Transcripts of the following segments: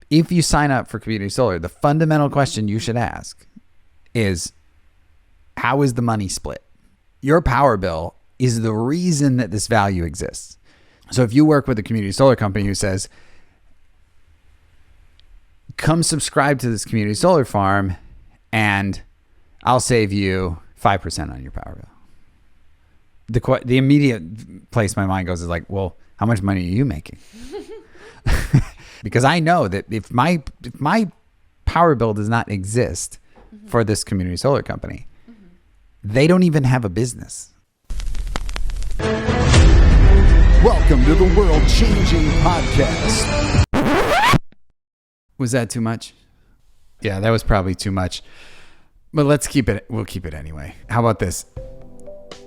if you sign up for community solar, the fundamental question you should ask is, how is the money split? Your power bill is the reason that this value exists. So if you work with a community solar company who says, come subscribe to this community solar farm and I'll save you 5% on your power bill. The immediate place my mind goes is like, well, how much money are you making? Because I know that if my power bill does not exist for this community solar company, they don't even have a business. Welcome to the world-changing podcast. Was that too much? Yeah, that was probably too much. But we'll keep it anyway. How about this?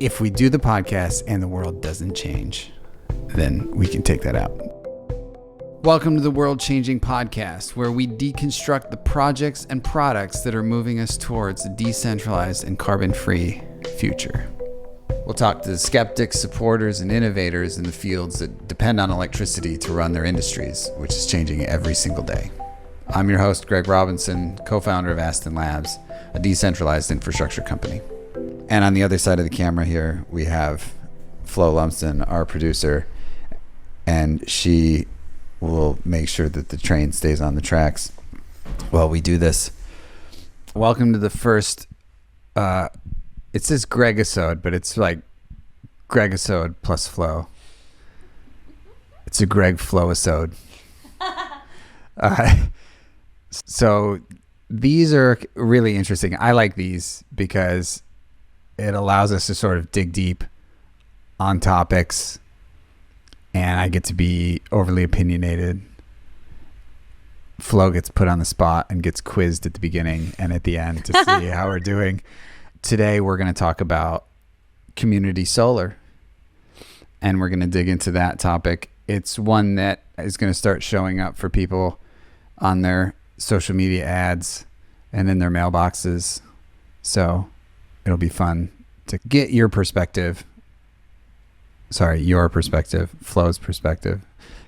If we do the podcast and the world doesn't change, then we can take that out. Welcome to the world-changing podcast, where we deconstruct the projects and products that are moving us towards a decentralized and carbon-free future. We'll talk to skeptics, supporters, and innovators in the fields that depend on electricity to run their industries, which is changing every single day. I'm your host, Greg Robinson, co-founder of Aston Labs, a decentralized infrastructure company. And on the other side of the camera here, we have Flo Lumsden, our producer, and she will make sure that the train stays on the tracks while we do this. Welcome to the first, it says Greg-Isode, but it's like Greg-Isode plus Flo. It's a Greg-Flo-isode. So these are really interesting. I like these because it allows us to sort of dig deep on topics, and I get to be overly opinionated. Flo gets put on the spot and gets quizzed at the beginning and at the end to see how we're doing. Today, we're going to talk about community solar, and we're going to dig into that topic. It's one that is going to start showing up for people on their social media ads and in their mailboxes. So it'll be fun to get your perspective. Your perspective, Flo's perspective.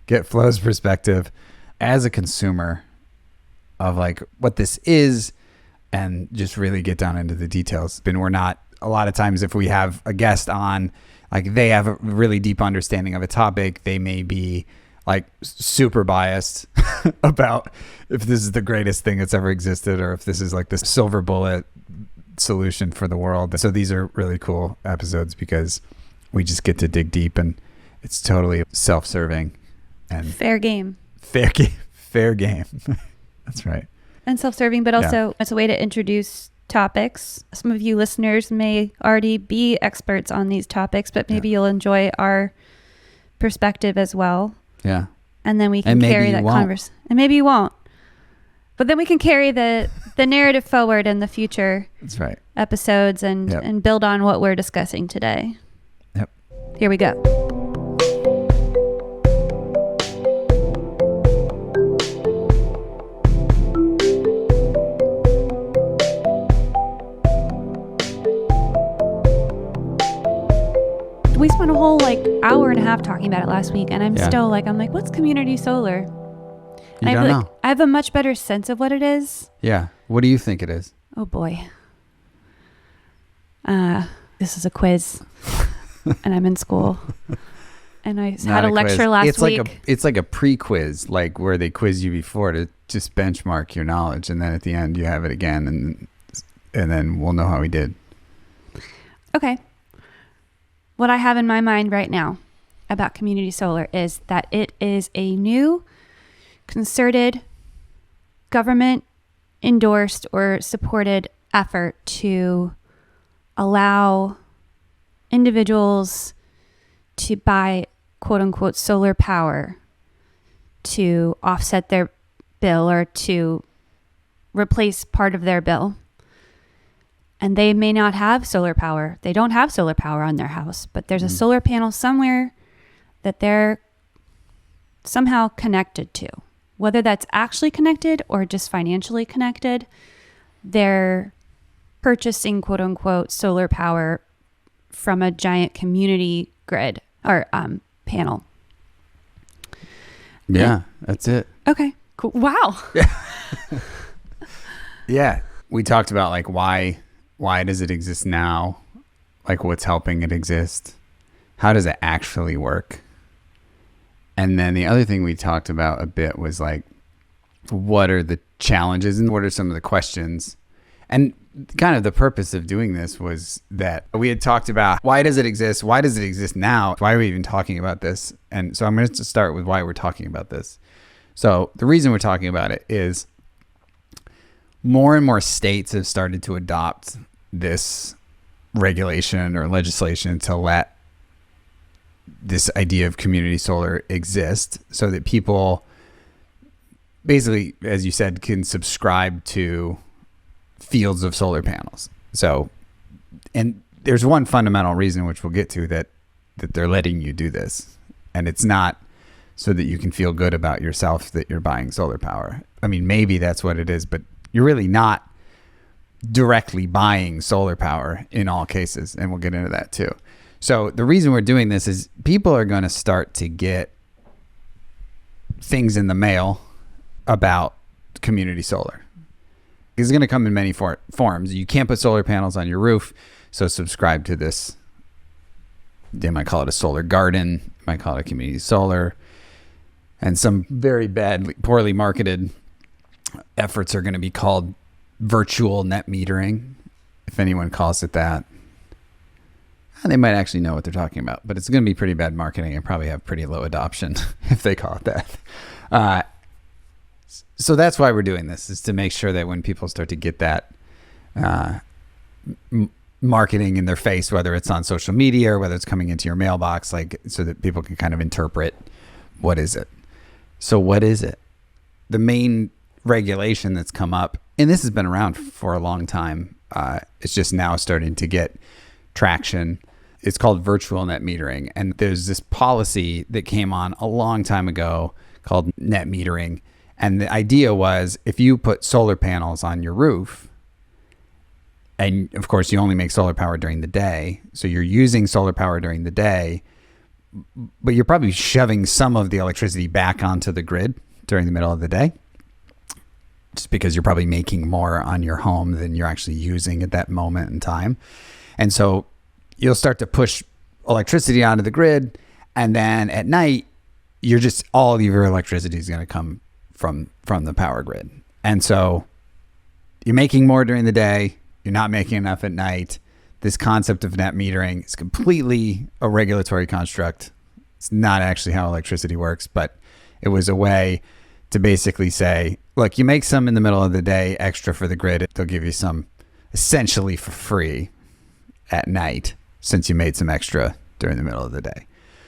Get Flo's perspective as a consumer of like what this is, and just really get down into the details. And we're not, a lot of times if we have a guest on, like they have a really deep understanding of a topic, they may be like super biased about if this is the greatest thing that's ever existed or if this is like the silver bullet solution for the world. So these are really cool episodes because we just get to dig deep, and it's totally self-serving and fair game. Fair game. That's right. And self-serving, but also it's a way to introduce topics. Some of you listeners may already be experts on these topics, but maybe you'll enjoy our perspective as well. Yeah. And then we can carry that conversation. And maybe you won't. But then we can carry the narrative forward in the future. That's right. Episodes and build on what we're discussing today. Yep. Here we go. We spent a whole hour and a half talking about it last week, and I'm still I'm like, what's community solar? You don't know. I have a much better sense of what it is. Yeah. What do you think it is? Oh boy. This is a quiz, and I'm in school, and I had a lecture last week. It's like a pre-quiz, like where they quiz you before to just benchmark your knowledge, and then at the end you have it again, and then we'll know how we did. Okay. What I have in my mind right now about community solar is that it is a new, concerted, government-endorsed or supported effort to allow individuals to buy quote-unquote solar power to offset their bill or to replace part of their bill. And they may not have solar power. They don't have solar power on their house, but there's a solar panel somewhere that they're somehow connected to. Whether that's actually connected or just financially connected, they're purchasing quote unquote solar power from a giant community grid or panel. Yeah, that's it. Okay. Cool. Wow. Yeah. We talked about like why does it exist now? Like what's helping it exist? How does it actually work? And then the other thing we talked about a bit was like, what are the challenges and what are some of the questions? And kind of the purpose of doing this was that we had talked about why does it exist? Why does it exist now? Why are we even talking about this? And so I'm going to start with why we're talking about this. So the reason we're talking about it is more and more states have started to adopt this regulation or legislation to let this idea of community solar exist so that people basically, as you said, can subscribe to fields of solar panels. So, and there's one fundamental reason, which we'll get to, that they're letting you do this. And it's not so that you can feel good about yourself that you're buying solar power. I mean, maybe that's what it is, but you're really not directly buying solar power in all cases. And we'll get into that too. So the reason we're doing this is people are going to start to get things in the mail about community solar. It's going to come in many forms. You can't put solar panels on your roof, so subscribe to this. They might call it a solar garden. They might call it a community solar. And some very poorly marketed efforts are going to be called virtual net metering, if anyone calls it that. They might actually know what they're talking about, but it's going to be pretty bad marketing and probably have pretty low adoption if they call it that. So that's why we're doing this, is to make sure that when people start to get that marketing in their face, whether it's on social media or whether it's coming into your mailbox, like so that people can kind of interpret what is it. So what is it? The main regulation that's come up, and this has been around for a long time, it's just now starting to get traction. It's called virtual net metering. And there's this policy that came on a long time ago called net metering. And the idea was if you put solar panels on your roof, and of course you only make solar power during the day, so you're using solar power during the day, but you're probably shoving some of the electricity back onto the grid during the middle of the day, just because you're probably making more on your home than you're actually using at that moment in time. And so you'll start to push electricity onto the grid, and then at night, you're just, all of your electricity is going to come from the power grid. And so you're making more during the day, you're not making enough at night. This concept of net metering is completely a regulatory construct. It's not actually how electricity works, but it was a way to basically say, look, you make some in the middle of the day extra for the grid, they'll give you some essentially for free at night, since you made some extra during the middle of the day.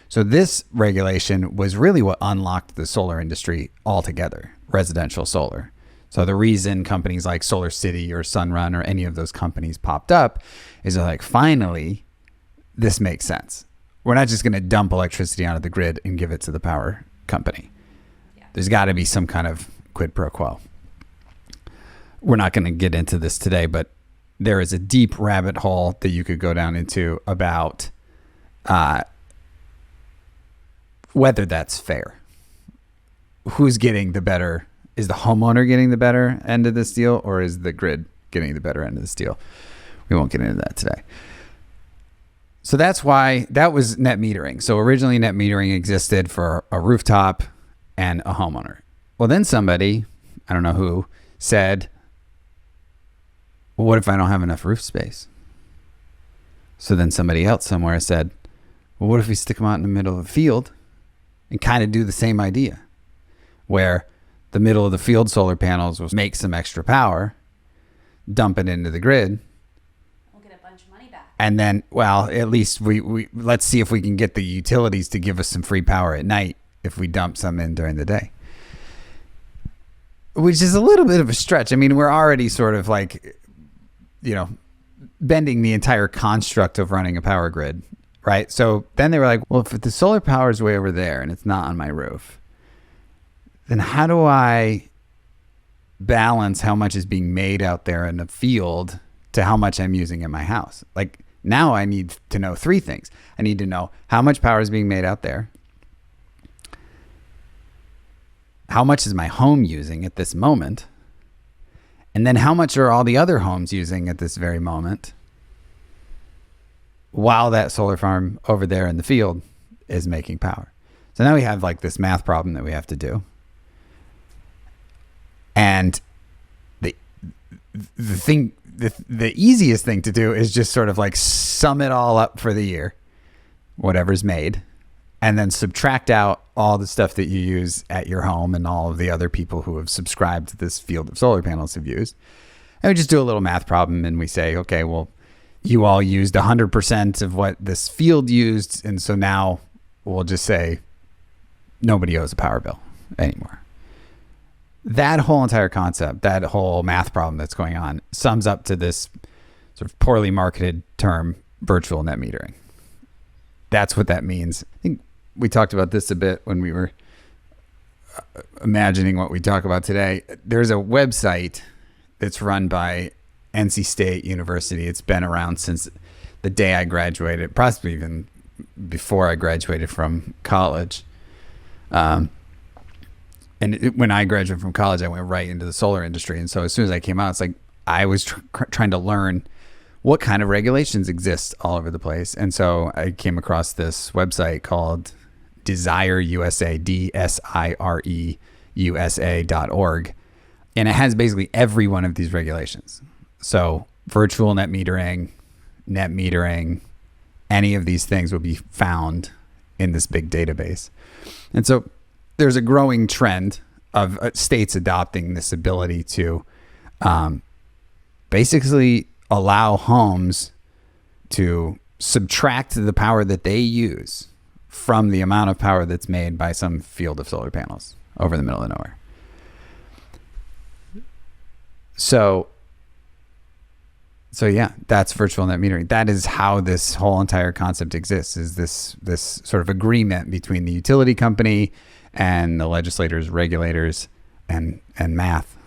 So this regulation was really what unlocked the solar industry altogether, residential solar. So the reason companies like Solar City or Sunrun or any of those companies popped up is they're like, finally, this makes sense. We're not just going to dump electricity onto the grid and give it to the power company. Yeah. There's got to be some kind of quid pro quo. We're not going to get into this today, but there is a deep rabbit hole that you could go down into about whether that's fair. Who's getting the better? Is the homeowner getting the better end of this deal, or is the grid getting the better end of this deal? We won't get into that today. So that's why that was net metering. So originally net metering existed for a rooftop and a homeowner. Well, then somebody, I don't know who, said, well, what if I don't have enough roof space? So then somebody else somewhere said, well, what if we stick them out in the middle of a field and kind of do the same idea, where the middle of the field solar panels will make some extra power, dump it into the grid. We'll get a bunch of money back. And then, well, at least we let's see if we can get the utilities to give us some free power at night if we dump some in during the day. Which is a little bit of a stretch. I mean, we're already sort of like, bending the entire construct of running a power grid, right? So then they were like, well, if the solar power is way over there and it's not on my roof, then how do I balance how much is being made out there in the field to how much I'm using in my house? Like, now I need to know three things. I need to know how much power is being made out there. how much is my home using at this moment? And then how much are all the other homes using at this very moment while that solar farm over there in the field is making power? So now we have like this math problem that we have to do. And the easiest thing to do is just sort of like sum it all up for the year, whatever's made, and then subtract out all the stuff that you use at your home and all of the other people who have subscribed to this field of solar panels have used. And we just do a little math problem and we say, okay, well, you all used 100% of what this field used. And so now we'll just say nobody owes a power bill anymore. That whole entire concept, that whole math problem that's going on sums up to this sort of poorly marketed term, virtual net metering. That's what that means. I think we talked about this a bit when we were imagining what we talk about today. There's a website that's run by NC State University. It's been around since the day I graduated, possibly even before I graduated from college. When I graduated from college, I went right into the solar industry. And so as soon as I came out, it's like I was trying to learn what kind of regulations exist all over the place. And so I came across this website called Desire USA, DSIREUSA.org. And it has basically every one of these regulations. So virtual net metering, any of these things will be found in this big database. And so there's a growing trend of states adopting this ability to basically allow homes to subtract the power that they use from the amount of power that's made by some field of solar panels over the middle of nowhere. So yeah, that's virtual net metering. That is how this whole entire concept exists, is this sort of agreement between the utility company and the legislators, regulators, and math.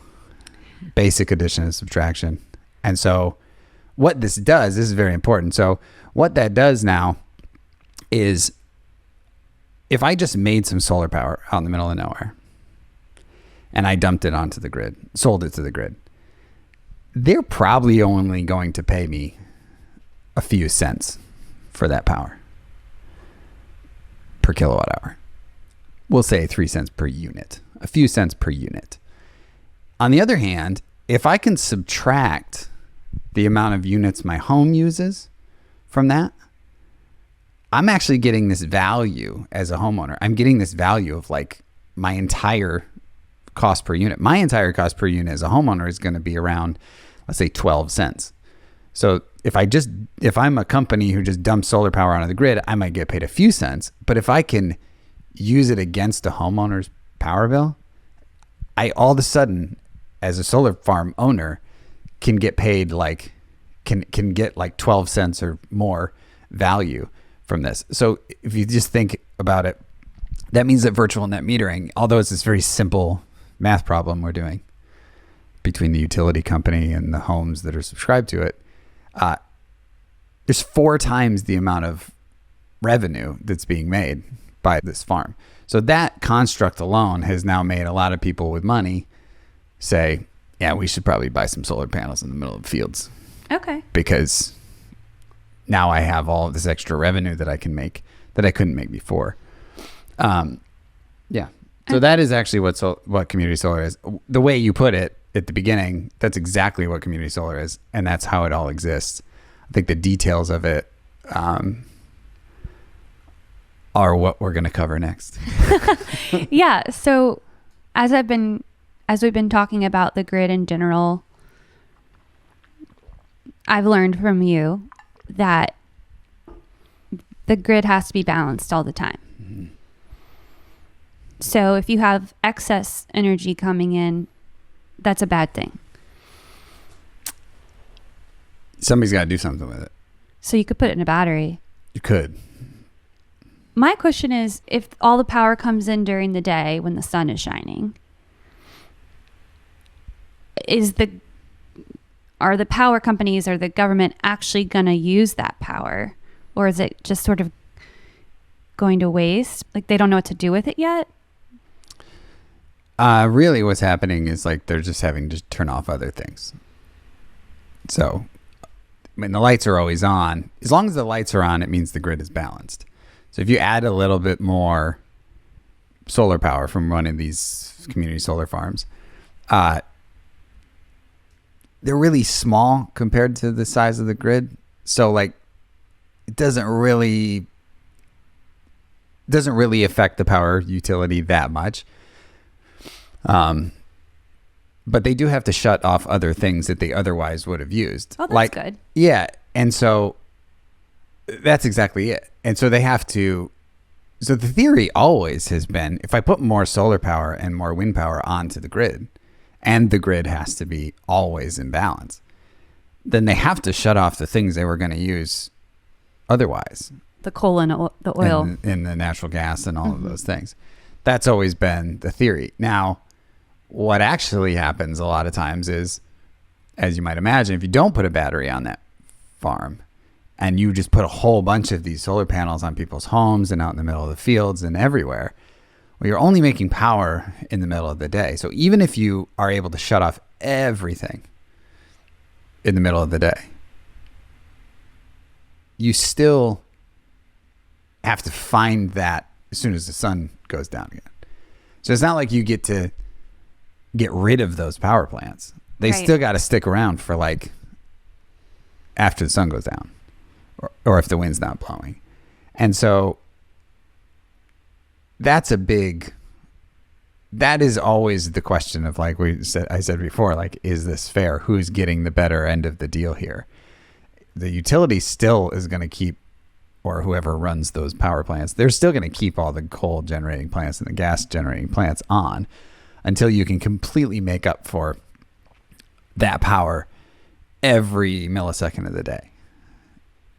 Basic addition and subtraction. And so what this does, this is very important. So what that does now is, if I just made some solar power out in the middle of nowhere and I dumped it onto the grid, sold it to the grid, they're probably only going to pay me a few cents for that power per kilowatt hour. We'll say 3 cents per unit, a few cents per unit. On the other hand, if I can subtract the amount of units my home uses from that, I'm actually getting this value as a homeowner. I'm getting this value of like my entire cost per unit. My entire cost per unit as a homeowner is going to be around, let's say 12 cents. So if I'm a company who just dumps solar power onto the grid, I might get paid a few cents. But if I can use it against a homeowner's power bill, I all of a sudden, as a solar farm owner, can get paid can get like 12 cents or more value from this. So if you just think about it, that means that virtual net metering, although it's this very simple math problem we're doing between the utility company and the homes that are subscribed to it, there's 4 times the amount of revenue that's being made by this farm. So that construct alone has now made a lot of people with money say, yeah, we should probably buy some solar panels in the middle of fields. Okay. Because now I have all of this extra revenue that I can make that I couldn't make before. Yeah. So that is actually what community solar is. The way you put it at the beginning, that's exactly what community solar is, and that's how it all exists. I think the details of it are what we're going to cover next. Yeah. So as we've been talking about the grid in general, I've learned from you that the grid has to be balanced all the time. Mm-hmm. So if you have excess energy coming in, that's a bad thing. Somebody's got to do something with it. So you could put it in a battery. You could. My question is, if all the power comes in during the day when the sun is shining, are the power companies or the government actually going to use that power? Or is it just sort of going to waste? Like they don't know what to do with it yet? Really what's happening is like they're just having to turn off other things. So, I mean, the lights are always on. As long as the lights are on, it means the grid is balanced. So if you add a little bit more solar power from running these community solar farms, they're really small compared to the size of the grid. So like it doesn't really affect the power utility that much. But they do have to shut off other things that they otherwise would have used. Oh, that's good. Yeah. And so that's exactly it. And so they have to, so the theory always has been, if I put more solar power and more wind power onto the grid, and the grid has to be always in balance, then they have to shut off the things they were going to use otherwise. The coal and the oil. And the natural gas and all of those things. That's always been the theory. Now, what actually happens a lot of times is, as you might imagine, if you don't put a battery on that farm and you just put a whole bunch of these solar panels on people's homes and out in the middle of the fields and everywhere, well, you're only making power in the middle of the day. So even if you are able to shut off everything in the middle of the day, you still have to find that as soon as the sun goes down again. So it's not like you get to get rid of those power plants. They still got to stick around for like after the sun goes down or if the wind's not blowing. And so that is always the question of like I said before, like, is this fair? Who's getting the better end of the deal here? The utility still is going to keep, or whoever runs those power plants, they're still going to keep all the coal generating plants and the gas generating plants on until you can completely make up for that power every millisecond of the day,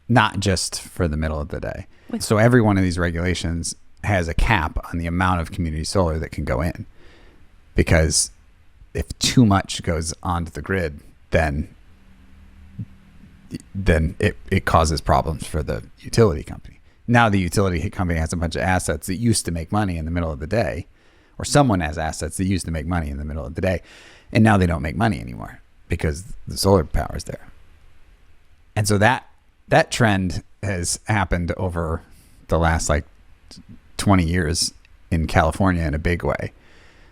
not just for the middle of the day. So every one of these regulations has a cap on the amount of community solar that can go in, because if too much goes onto the grid, then it causes problems for the utility company. Now the utility company has a bunch of assets that used to make money in the middle of the day, or someone has assets that used to make money in the middle of the day, and now they don't make money anymore because the solar power is there. And so that trend has happened over the last like 20 years in California in a big way.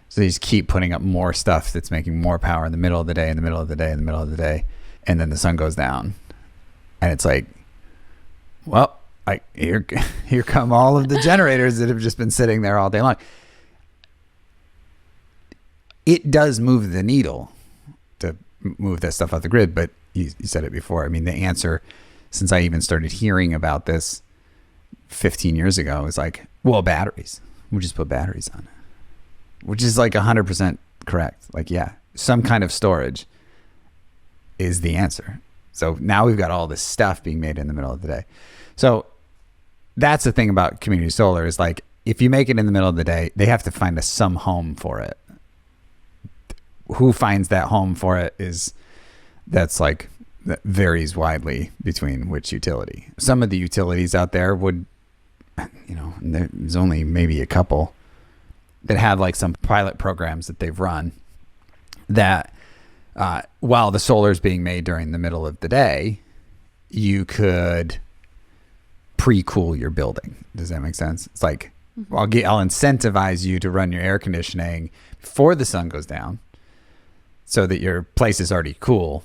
So they just keep putting up more stuff that's making more power in the middle of the day, in the middle of the day, in the middle of the day, and then the sun goes down. And it's like, well, here come all of the generators that have just been sitting there all day long. It does move the needle to move that stuff off the grid, but you said it before. I mean, the answer, since I even started hearing about this 15 years ago, is like, well, batteries. We'll just put batteries on it, which is like 100% correct. Like, yeah, some kind of storage is the answer. So now we've got all this stuff being made in the middle of the day. So that's the thing about community solar is like, if you make it in the middle of the day, they have to find some home for it. Who finds that home for it that varies widely between which utility. Some of the utilities out there would, there's only maybe a couple that have like some pilot programs that they've run that while the solar is being made during the middle of the day, you could pre-cool your building. Does that make sense? It's like, I'll incentivize you to run your air conditioning before the sun goes down so that your place is already cool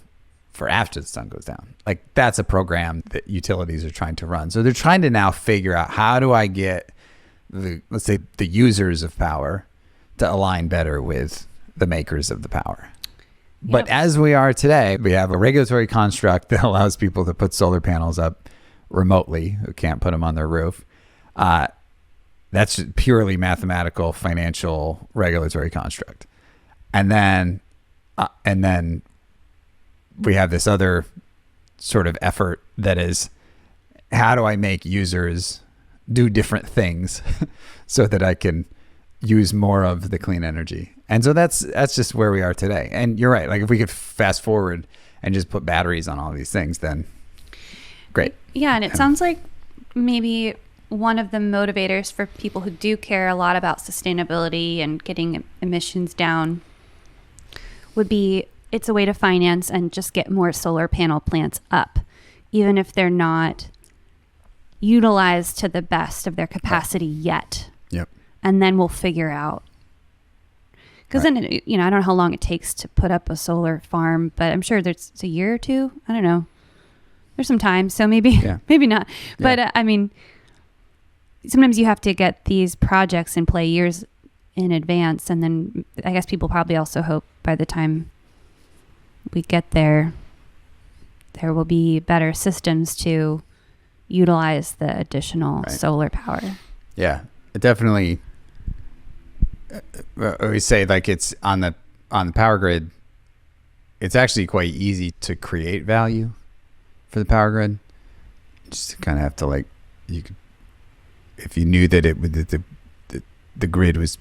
for after the sun goes down. Like, that's a program that utilities are trying to run. So they're trying to now figure out, how do I get let's say the users of power to align better with the makers of the power. Yep. But as we are today, we have a regulatory construct that allows people to put solar panels up remotely who can't put them on their roof. That's purely mathematical, financial, regulatory construct. And then we have this other sort of effort that is, how do I make users do different things so that I can use more of the clean energy? And so that's just where we are today. And you're right. Like, if we could fast forward and just put batteries on all these things, then great. Yeah. And it sounds like maybe one of the motivators for people who do care a lot about sustainability and getting emissions down would be it's a way to finance and just get more solar panel plants up, even if they're not utilized to the best of their capacity yet. Yep. And then we'll figure out. Because then, I don't know how long it takes to put up a solar farm, but I'm sure it's a year or two. I don't know. There's some time, so maybe maybe not. But sometimes you have to get these projects in play years in advance, and then I guess people probably also hope by the time we get there will be better systems to utilize the additional solar power. Yeah, it definitely. We say like it's on the power grid. It's actually quite easy to create value for the power grid. Just kind of have to if you knew that the grid was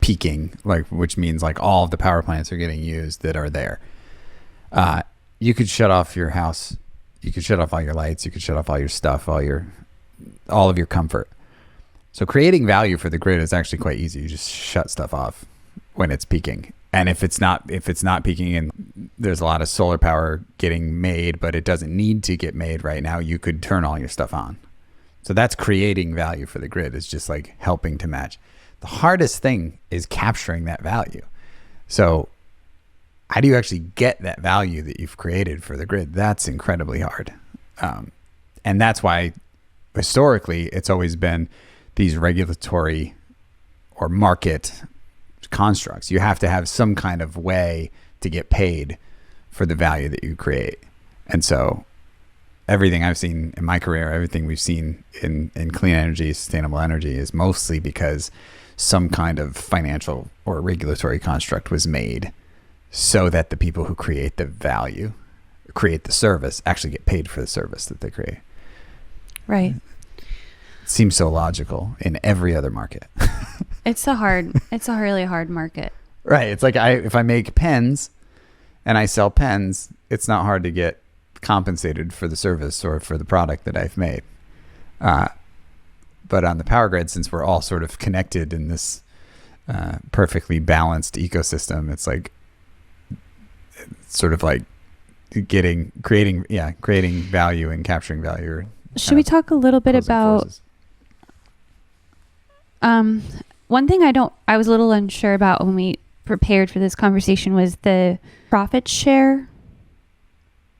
peaking, which means all of the power plants are getting used that are there. You could shut off your house. You could shut off all your lights. You could shut off all your stuff, all of your comfort. So creating value for the grid is actually quite easy. You just shut stuff off when it's peaking. And if it's not peaking and there's a lot of solar power getting made, but it doesn't need to get made right now, you could turn all your stuff on. So that's creating value for the grid. It's just helping to match. The hardest thing is capturing that value. So how do you actually get that value that you've created for the grid? That's incredibly hard. And that's why historically it's always been these regulatory or market constructs. You have to have some kind of way to get paid for the value that you create. And so everything I've seen in my career, everything we've seen in clean energy, sustainable energy is mostly because some kind of financial or regulatory construct was made so that the people who create the value, create the service, actually get paid for the service that they create. Right. It seems so logical in every other market. It's a really hard market. Right. It's if I make pens and I sell pens, it's not hard to get compensated for the service or for the product that I've made. But on the power grid, since we're all sort of connected in this perfectly balanced ecosystem, it's creating value and capturing value. Should we talk a little bit about one thing I was a little unsure about when we prepared for this conversation was the profit share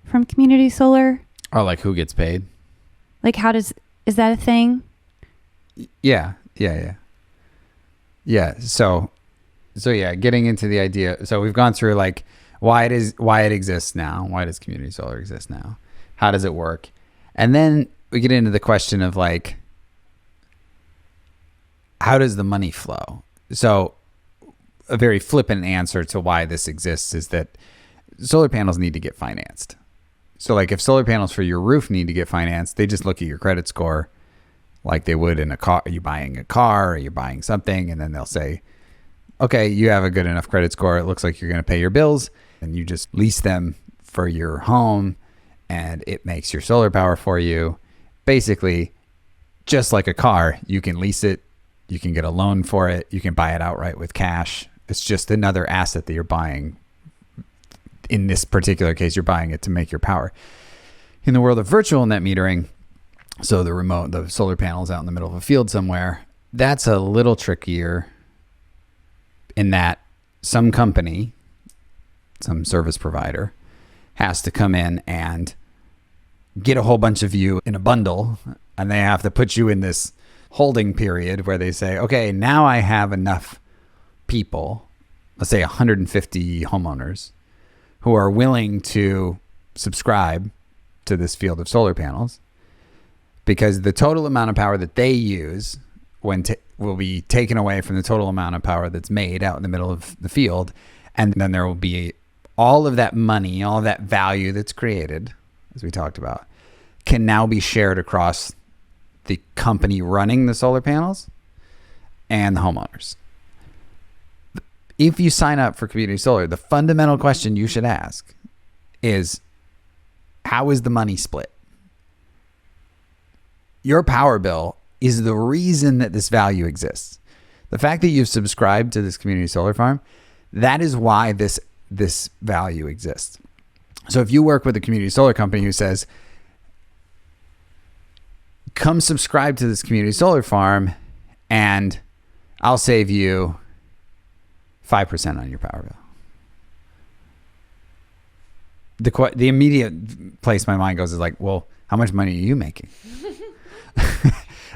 from community solar. Oh, who gets paid? Is that a thing? Yeah. So getting into the idea. So we've gone through why it exists now. Why does community solar exist now? How does it work? And then we get into the question of how does the money flow? So a very flippant answer to why this exists is that solar panels need to get financed. So if solar panels for your roof need to get financed, they just look at your credit score like they would in a car. Are you buying a car or you're buying something? And then they'll say, okay, you have a good enough credit score. It looks like you're going to pay your bills, and you just lease them for your home and it makes your solar power for you. Basically, just like a car, you can lease it. You can get a loan for it. You can buy it outright with cash. It's just another asset that you're buying. In this particular case, you're buying it to make your power. In the world of virtual net metering, so the solar panels out in the middle of a field somewhere, that's a little trickier in that some company, some service provider, has to come in and get a whole bunch of you in a bundle, and they have to put you in this holding period where they say, okay, now I have enough people, let's say 150 homeowners, who are willing to subscribe to this field of solar panels, because the total amount of power that they use will be taken away from the total amount of power that's made out in the middle of the field. And then there will be all of that money, all of that value that's created, as we talked about, can now be shared across the company running the solar panels and the homeowners. If you sign up for community solar, the fundamental question you should ask is, how is the money split? your power bill is the reason that this value exists. The fact that you've subscribed to this community solar farm, that is why this value exists. So if you work with a community solar company who says, come subscribe to this community solar farm and I'll save you 5% on your power bill. The immediate place my mind goes is like, well, how much money are you making?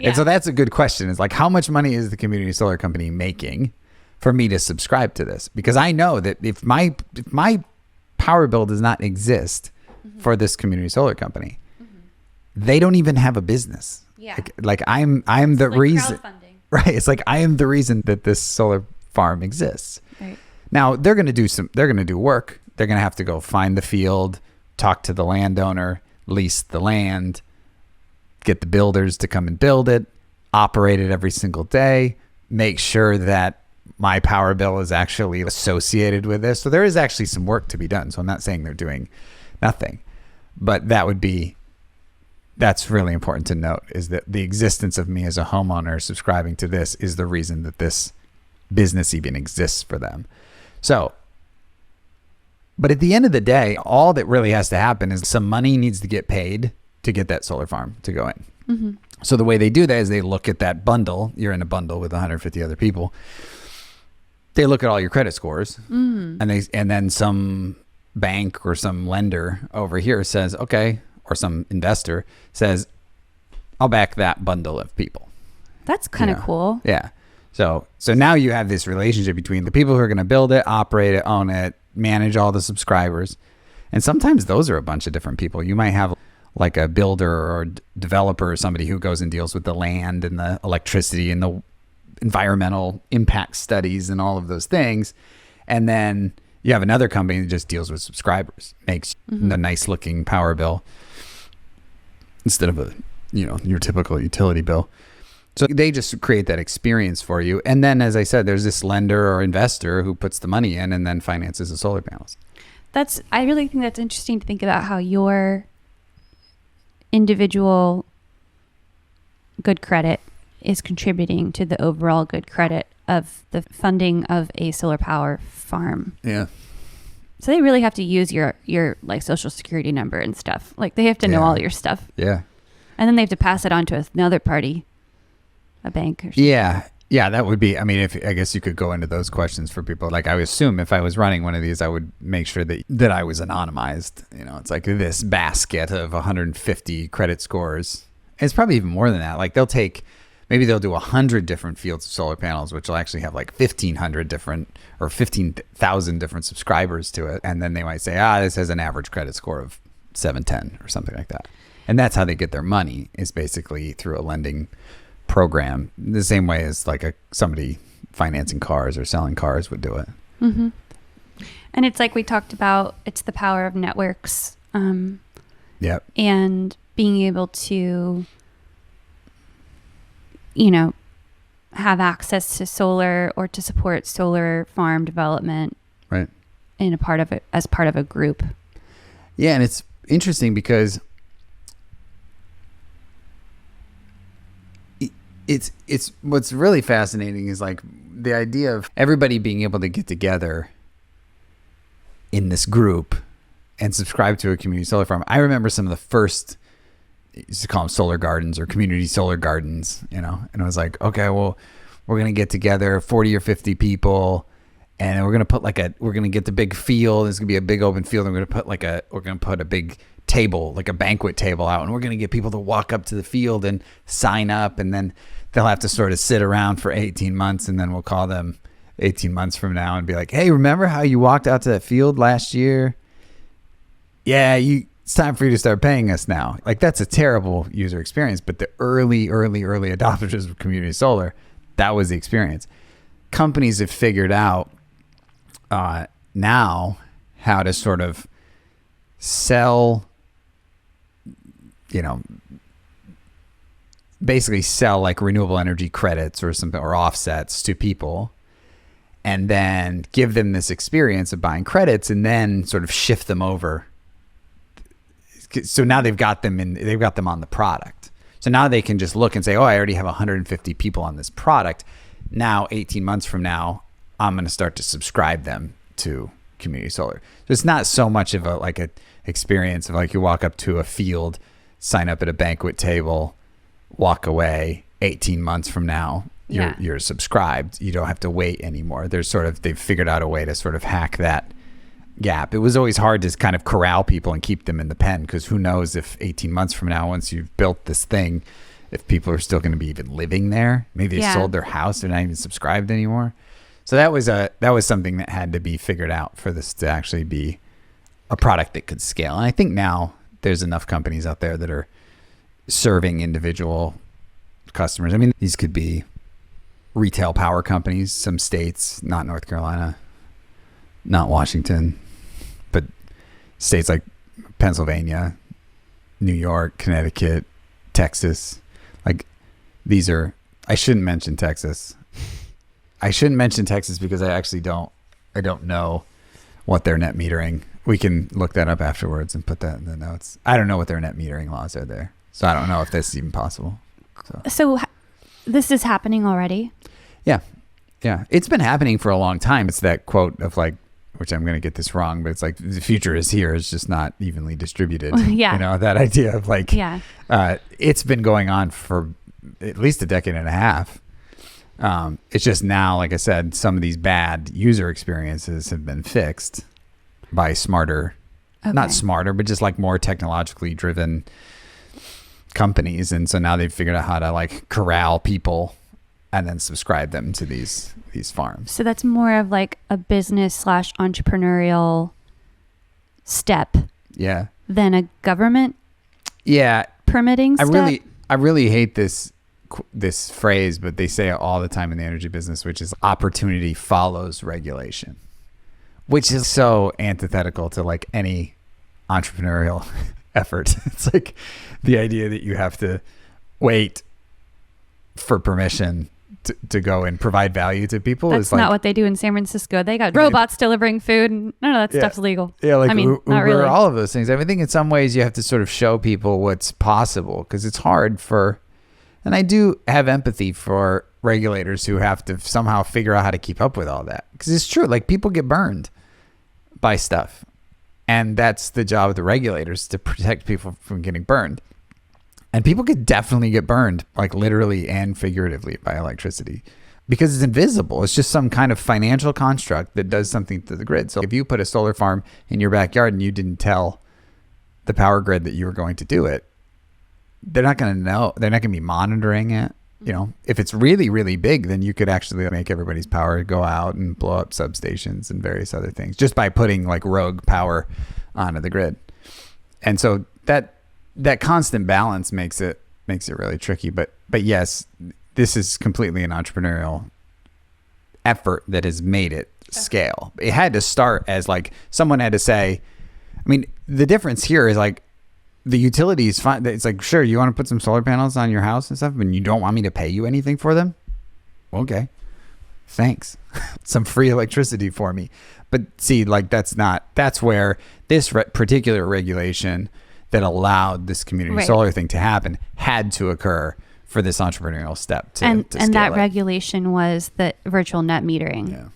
And so that's a good question. It's like, how much money is the community solar company making for me to subscribe to this? Because I know that if my power bill does not exist for this community solar company, they don't even have a business. Yeah. Like I'm the like reason. Crowdfunding. Right. It's like I am the reason that this solar farm exists. Right. Now they're going to do work. They're going to have to go find the field, talk to the landowner, lease the land, get the builders to come and build it, operate it every single day, make sure that my power bill is actually associated with this. So there is actually some work to be done. So I'm not saying they're doing nothing, but that's really important to note, is that the existence of me as a homeowner subscribing to this is the reason that this business even exists for them. So, but at the end of the day, all that really has to happen is some money needs to get paid to get that solar farm to go in. Mm-hmm. So the way they do that is they look at that bundle. You're in a bundle with 150 other people. They look at all your credit scores, and then some bank or some lender over here says, okay, or some investor says, I'll back that bundle of people. That's kind of cool. Yeah. So now you have this relationship between the people who are going to build it, operate it, own it, manage all the subscribers. And sometimes those are a bunch of different people. You might have like a builder or developer or somebody who goes and deals with the land and the electricity and the environmental impact studies and all of those things. And then you have another company that just deals with subscribers, makes the nice looking power bill instead of your typical utility bill. So they just create that experience for you. And then, as I said, there's this lender or investor who puts the money in and then finances the solar panels. I really think that's interesting to think about how your individual good credit is contributing to the overall good credit of the funding of a solar power farm. Yeah. So they really have to use your like social security number and stuff. Like they have to know all your stuff. Yeah. And then they have to pass it on to another party, a bank or something. Yeah. Yeah, that would be, I mean, I guess you could go into those questions for people. Like I would assume if I was running one of these, I would make sure that I was anonymized. It's like this basket of 150 credit scores. It's probably even more than that. Like maybe they'll do 100 different fields of solar panels, which will actually have like 1,500 different or 15,000 different subscribers to it. And then they might say, this has an average credit score of 710 or something like that. And that's how they get their money, is basically through a lending program, the same way as like somebody financing cars or selling cars would do it. Mm-hmm. And it's like we talked about, it's the power of networks. Yep. And being able to, have access to solar or to support solar farm development. Right. As part of a group. Yeah. And it's interesting because it's what's really fascinating is like the idea of everybody being able to get together in this group and subscribe to a community solar farm. I remember some of the first, used to call them solar gardens or community solar gardens, and I was like, okay, well, we're going to get together 40 or 50 people and we're going to get the big field. It's going to be a big open field. And we're going to put a big table, like a banquet table out, and we're going to get people to walk up to the field and sign up, and then they'll have to sort of sit around for 18 months, and then we'll call them 18 months from now and be like, hey, remember how you walked out to that field last year? Yeah, it's time for you to start paying us now. Like, that's a terrible user experience, but the early adopters of community solar, that was the experience. Companies have figured out now how to sort of sell, basically sell like renewable energy credits or something, or offsets to people, and then give them this experience of buying credits and then sort of shift them over. So now they've got them on the product. So now they can just look and say, oh, I already have 150 people on this product. Now, 18 months from now, I'm going to start to subscribe them to community solar. So it's not so much of a experience of like you walk up to a field, sign up at a banquet table, walk away. 18 months from now, you're subscribed. You don't have to wait anymore. They've figured out a way to sort of hack that gap. It was always hard to kind of corral people and keep them in the pen, because who knows if 18 months from now, once you've built this thing, if people are still going to be even living there. Maybe they sold their house, they're not even subscribed anymore. So that was something that had to be figured out for this to actually be a product that could scale. And I think now there's enough companies out there that are serving individual customers. I mean, these could be retail power companies, some states, not North Carolina, not Washington, but states like Pennsylvania, New York, Connecticut, Texas. Like, these are, I shouldn't mention Texas. I shouldn't mention Texas because I don't know what their net metering. We can look that up afterwards and put that in the notes. I don't know what their net metering laws are there. So I don't know if this is even possible. So this is happening already? Yeah. Yeah. It's been happening for a long time. It's that quote of like, which I'm going to get this wrong, but it's like the future is here. It's just not evenly distributed. Yeah. You know, that idea of like, it's been going on for at least a decade and a half. It's just now, like I said, some of these bad user experiences have been fixed by smarter, not smarter, but just like more technologically driven companies. And so now they've figured out how to like corral people and then subscribe them to these farms. So that's more of like a business / entrepreneurial step. Yeah. Than a government. Yeah. Permitting step. I really hate this phrase, but they say it all the time in the energy business, which is opportunity follows regulation, which is so antithetical to like any entrepreneurial effort. It's like the idea that you have to wait for permission to go and provide value to people. That's is like, not what they do in San Francisco. They got robots delivering food, and none of that stuff's legal. Yeah, like I mean, Uber, not really. all of those things. I think in some ways you have to sort of show people what's possible, because it's hard for, and I do have empathy for regulators who have to somehow figure out how to keep up with all that. Because it's true, like people get burned by stuff. And that's the job of the regulators, to protect people from getting burned. And people could definitely get burned, like literally and figuratively, by electricity, because it's invisible. It's just some kind of financial construct that does something to the grid. So if you put a solar farm in your backyard and you didn't tell the power grid that you were going to do it, they're not going to know. They're not going to be monitoring it. You know, if it's really, really big, then you could actually make everybody's power go out and blow up substations and various other things just by putting like rogue power onto the grid. And so that constant balance makes it really tricky. But yes, this is completely an entrepreneurial effort that has made it scale. It had to start as like someone had to say, I mean, the difference here is like, the utilities, fine. It's like, sure, you want to put some solar panels on your house and stuff, but you don't want me to pay you anything for them? Okay, thanks. Some free electricity for me. But see, like that's where this particular regulation that allowed this community solar thing to happen had to occur for this entrepreneurial step to and scale that it. Regulation was the virtual net metering,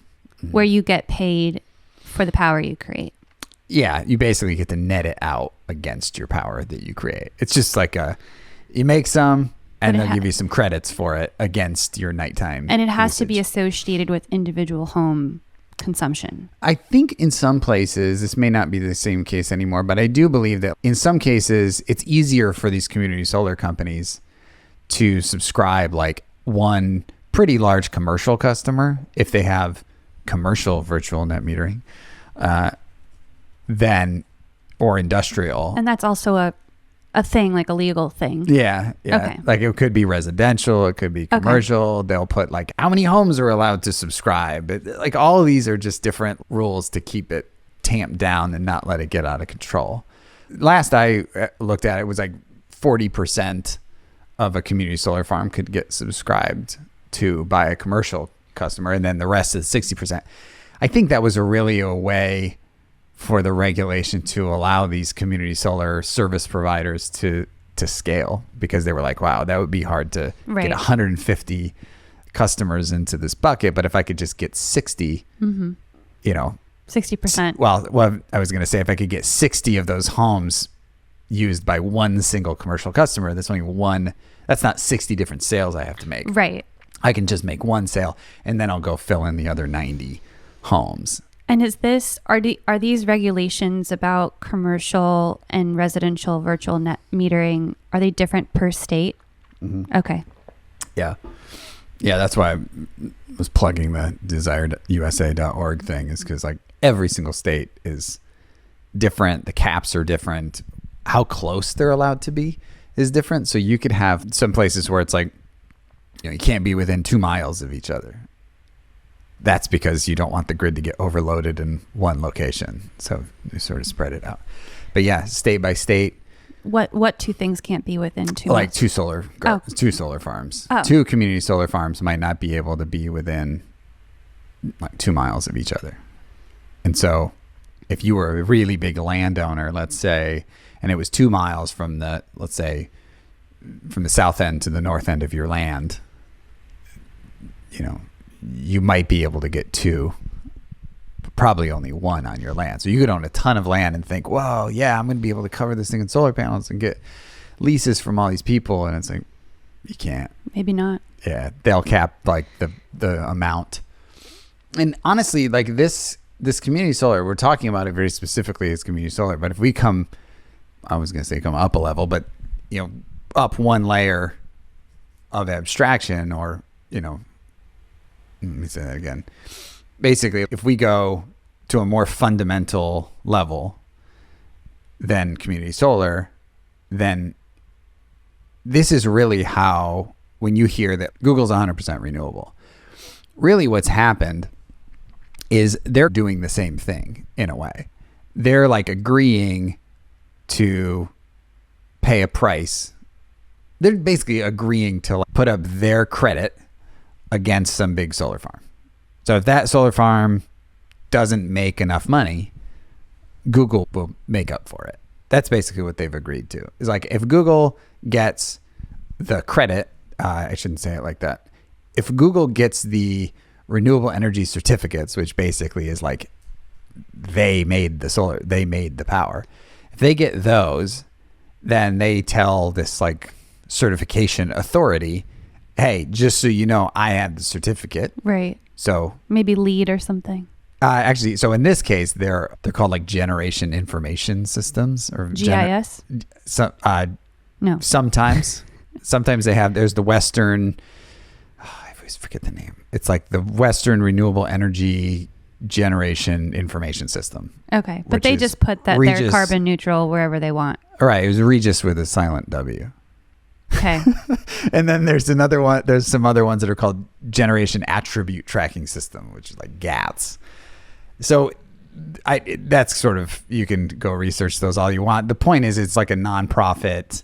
where you get paid for the power you create. Yeah, you basically get to net it out against your power that you create. It's just like you make some and they'll give you some credits for it against your nighttime And it has to usage. be associated with individual home consumption. I think in some places, this may not be the same case anymore, but I do believe that in some cases, it's easier for these community solar companies to subscribe like one pretty large commercial customer, if they have commercial virtual net metering, or industrial. And that's also a thing, like a legal thing. Yeah. Okay. Like it could be residential, it could be commercial. Okay. They'll put like how many homes are allowed to subscribe. Like all of these are just different rules to keep it tamped down and not let it get out of control. Last I looked at it was like 40% of a community solar farm could get subscribed to by a commercial customer, and then the rest is 60%. I think that was really a way for the regulation to allow these community solar service providers to to scale because they were like, wow, that would be hard to Right. get 150 customers into this bucket. But if I could just get 60, you know, 60%. well, I was going to say if I could get 60 of those homes used by one single commercial customer, that's only one. That's not 60 different sales I have to make. Right. I can just make one sale and then I'll go fill in the other 90 homes. And are these regulations about commercial and residential virtual net metering, are they different per state? Okay. Yeah. Yeah, that's why I was plugging the desiredusa.org thing, is because like every single state is different. The caps are different. How close they're allowed to be is different. So you could have some places where it's like, you know, you can't be within 2 miles of each other. That's because you don't want the grid to get overloaded in one location. So you sort of spread it out. But yeah, state by state. What two things can't be within 2 Like miles? two solar farms. Oh. 2 community solar farms might not be able to be within like 2 miles of each other. And so if you were a really big landowner, let's say, and it was 2 miles from the, let's say, from the south end to the north end of your land, you know, you might be able to get 2, but probably only 1 on your land. So you could own a ton of land and think, whoa, yeah, I'm going to be able to cover this thing in solar panels and get leases from all these people. And it's like, you can't. Maybe not. Yeah, they'll cap like the amount. And honestly, like this community solar, we're talking about it very specifically as community solar. But if we come up a level, but you know, up one layer of abstraction, or you know, let me say that again. Basically, if we go to a more fundamental level than community solar, then this is really how, when you hear that Google's 100% renewable, really what's happened is they're doing the same thing in a way. They're like agreeing to pay a price. They're basically agreeing to like put up their credit against some big solar farm. So if that solar farm doesn't make enough money, Google will make up for it. That's basically what they've agreed to. It's like if Google gets the credit, I shouldn't say it like that. If Google gets the renewable energy certificates, which basically is like they made the power. If they get those, then they tell this like certification authority, hey, just so you know, I have the certificate. Right. So maybe LEED or something. Actually, so in this case, they're called like generation information systems, or GIS. No. Sometimes they have. There's the Western. I always forget the name. It's like the Western Renewable Energy Generation Information System. Okay, but they just put that they're carbon neutral wherever they want. All right, it was Regis with a silent W. Okay. And then there's another one. There's some other ones that are called Generation Attribute Tracking System, which is like GATS. So that's sort of, you can go research those all you want. The point is, it's like a nonprofit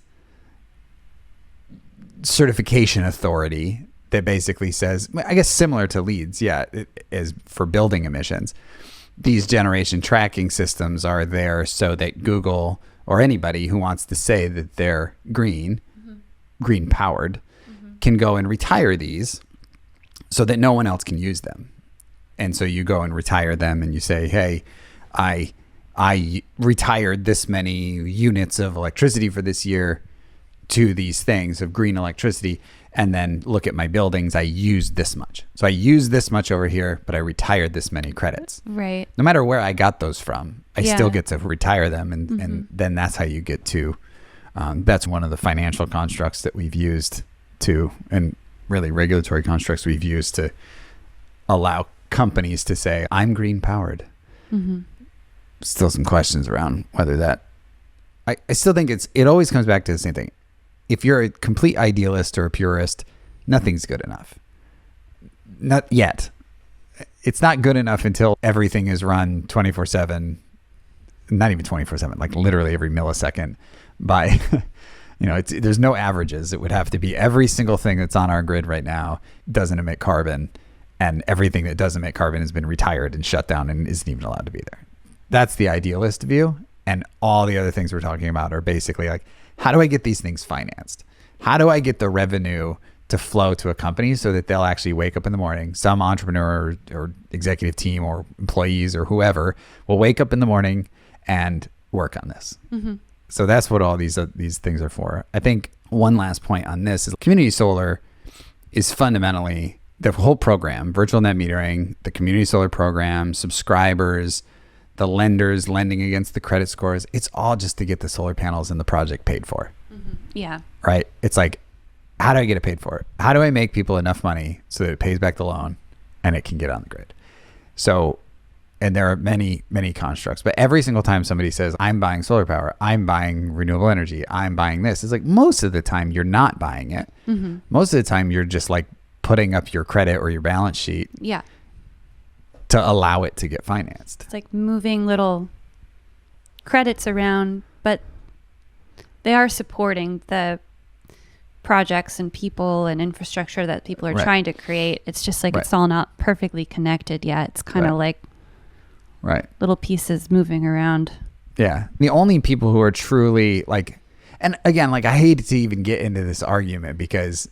certification authority that basically says, I guess similar to LEEDs, yeah, it is for building emissions. These generation tracking systems are there so that Google or anybody who wants to say that they're green powered, can go and retire these so that no one else can use them. And so you go and retire them and you say, hey, I retired this many units of electricity for this year to these things of green electricity. And then look at my buildings, I used this much. So I used this much over here, but I retired this many credits. Right. No matter where I got those from, I still get to retire them. And then that's how you get to, that's one of the financial constructs that we've used to, and really regulatory constructs we've used to allow companies to say, I'm green powered. Still some questions around whether that, I still think it always comes back to the same thing. If you're a complete idealist or a purist, nothing's good enough. Not yet. It's not good enough until everything is run 24/7, not even 24/7, like literally every millisecond by, there's no averages. It would have to be every single thing that's on our grid right now doesn't emit carbon, and everything that doesn't emit carbon has been retired and shut down and isn't even allowed to be there. That's the idealist view. And all the other things we're talking about are basically like, how do I get these things financed? How do I get the revenue to flow to a company so that they'll actually wake up in the morning? Some entrepreneur or executive team or employees or whoever will wake up in the morning and work on this. Mm-hmm. So that's what all these things are for. I think one last point on this is community solar is fundamentally the whole program, virtual net metering, the community solar program, subscribers, the lenders lending against the credit scores. It's all just to get the solar panels and the project paid for. Mm-hmm. Yeah. Right. It's like, how do I get it paid for? How do I make people enough money so that it pays back the loan and it can get on the grid? So, and there are many, many constructs, but every single time somebody says, I'm buying solar power, I'm buying renewable energy, I'm buying this, it's like most of the time you're not buying it. Mm-hmm. Most of the time you're just like putting up your credit or your balance sheet to allow it to get financed. It's like moving little credits around, but they are supporting the projects and people and infrastructure that people are trying to create. It's just like it's all not perfectly connected yet. It's kind of like little pieces moving around. Yeah. The only people who are truly like, and again, like I hate to even get into this argument because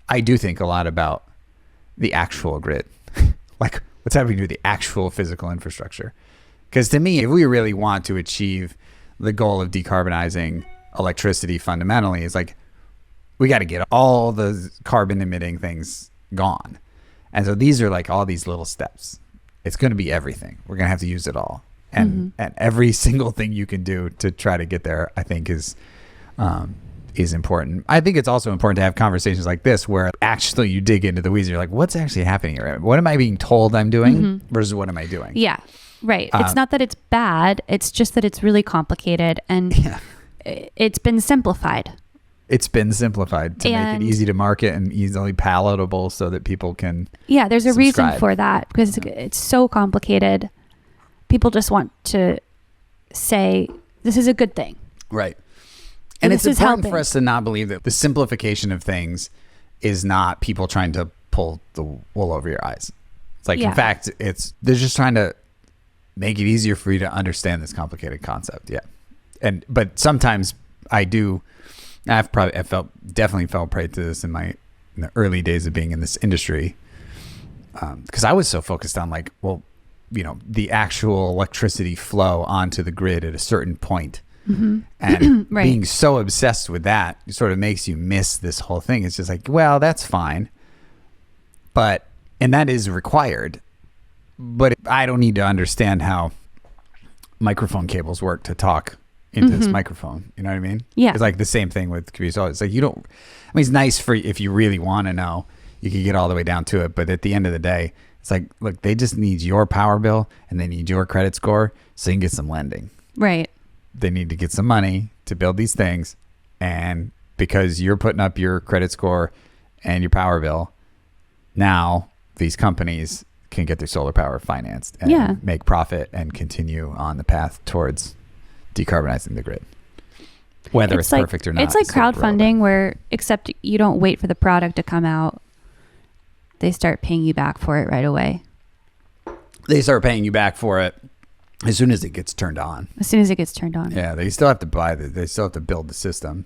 I do think a lot about the actual grid, like what's happening to the actual physical infrastructure. Because to me, if we really want to achieve the goal of decarbonizing electricity fundamentally, is like, we got to get all the carbon emitting things gone. And so these are like all these little steps. It's going to be everything. We're going to have to use it all. And and every single thing you can do to try to get there, I think is important. I think it's also important to have conversations like this where actually you dig into the weeds. You're like, what's actually happening here? What am I being told I'm doing versus what am I doing? Yeah, right. It's not that it's bad. It's just that it's really complicated and it's been simplified. It's been simplified to make it easy to market and easily palatable so that people can there's a reason for that because it's so complicated. People just want to say, this is a good thing. Right. And it's important for us to not believe that the simplification of things is not people trying to pull the wool over your eyes. It's like, in fact, they're just trying to make it easier for you to understand this complicated concept. Yeah. But sometimes I've definitely fell prey to this in the early days of being in this industry. Because I was so focused on like, well, the actual electricity flow onto the grid at a certain point. Mm-hmm. And being so obsessed with that sort of makes you miss this whole thing. It's just like, well, that's fine. And that is required. But I don't need to understand how microphone cables work to talk into this microphone. You know what I mean? Yeah. It's like the same thing with computers. It's like it's nice for if you really want to know, you can get all the way down to it. But at the end of the day, it's like, look, they just need your power bill and they need your credit score so you can get some lending. Right. They need to get some money to build these things. And because you're putting up your credit score and your power bill, now these companies can get their solar power financed and make profit and continue on the path towards decarbonizing the grid. Whether it's perfect or not. It's like crowdfunding where, except you don't wait for the product to come out. They start paying you back for it right away. They start paying you back for it as soon as it gets turned on. Yeah, they still have to they still have to build the system.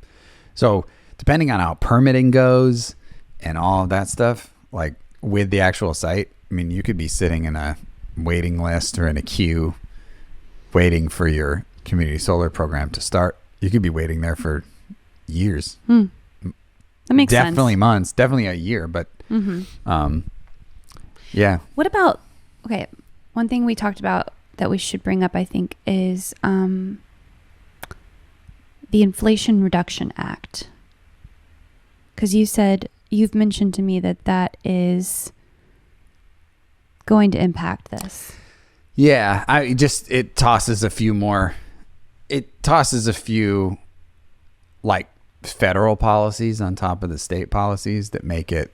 So depending on how permitting goes and all of that stuff, like with the actual site, I mean, you could be sitting in a waiting list or in a queue waiting for your community solar program to start. You could be waiting there for years. That makes sense. Definitely months, definitely a year, but yeah. What about, one thing we talked about that we should bring up, I think, is the Inflation Reduction Act. Because you've mentioned to me that is going to impact this. Yeah, it tosses a few like federal policies on top of the state policies that make it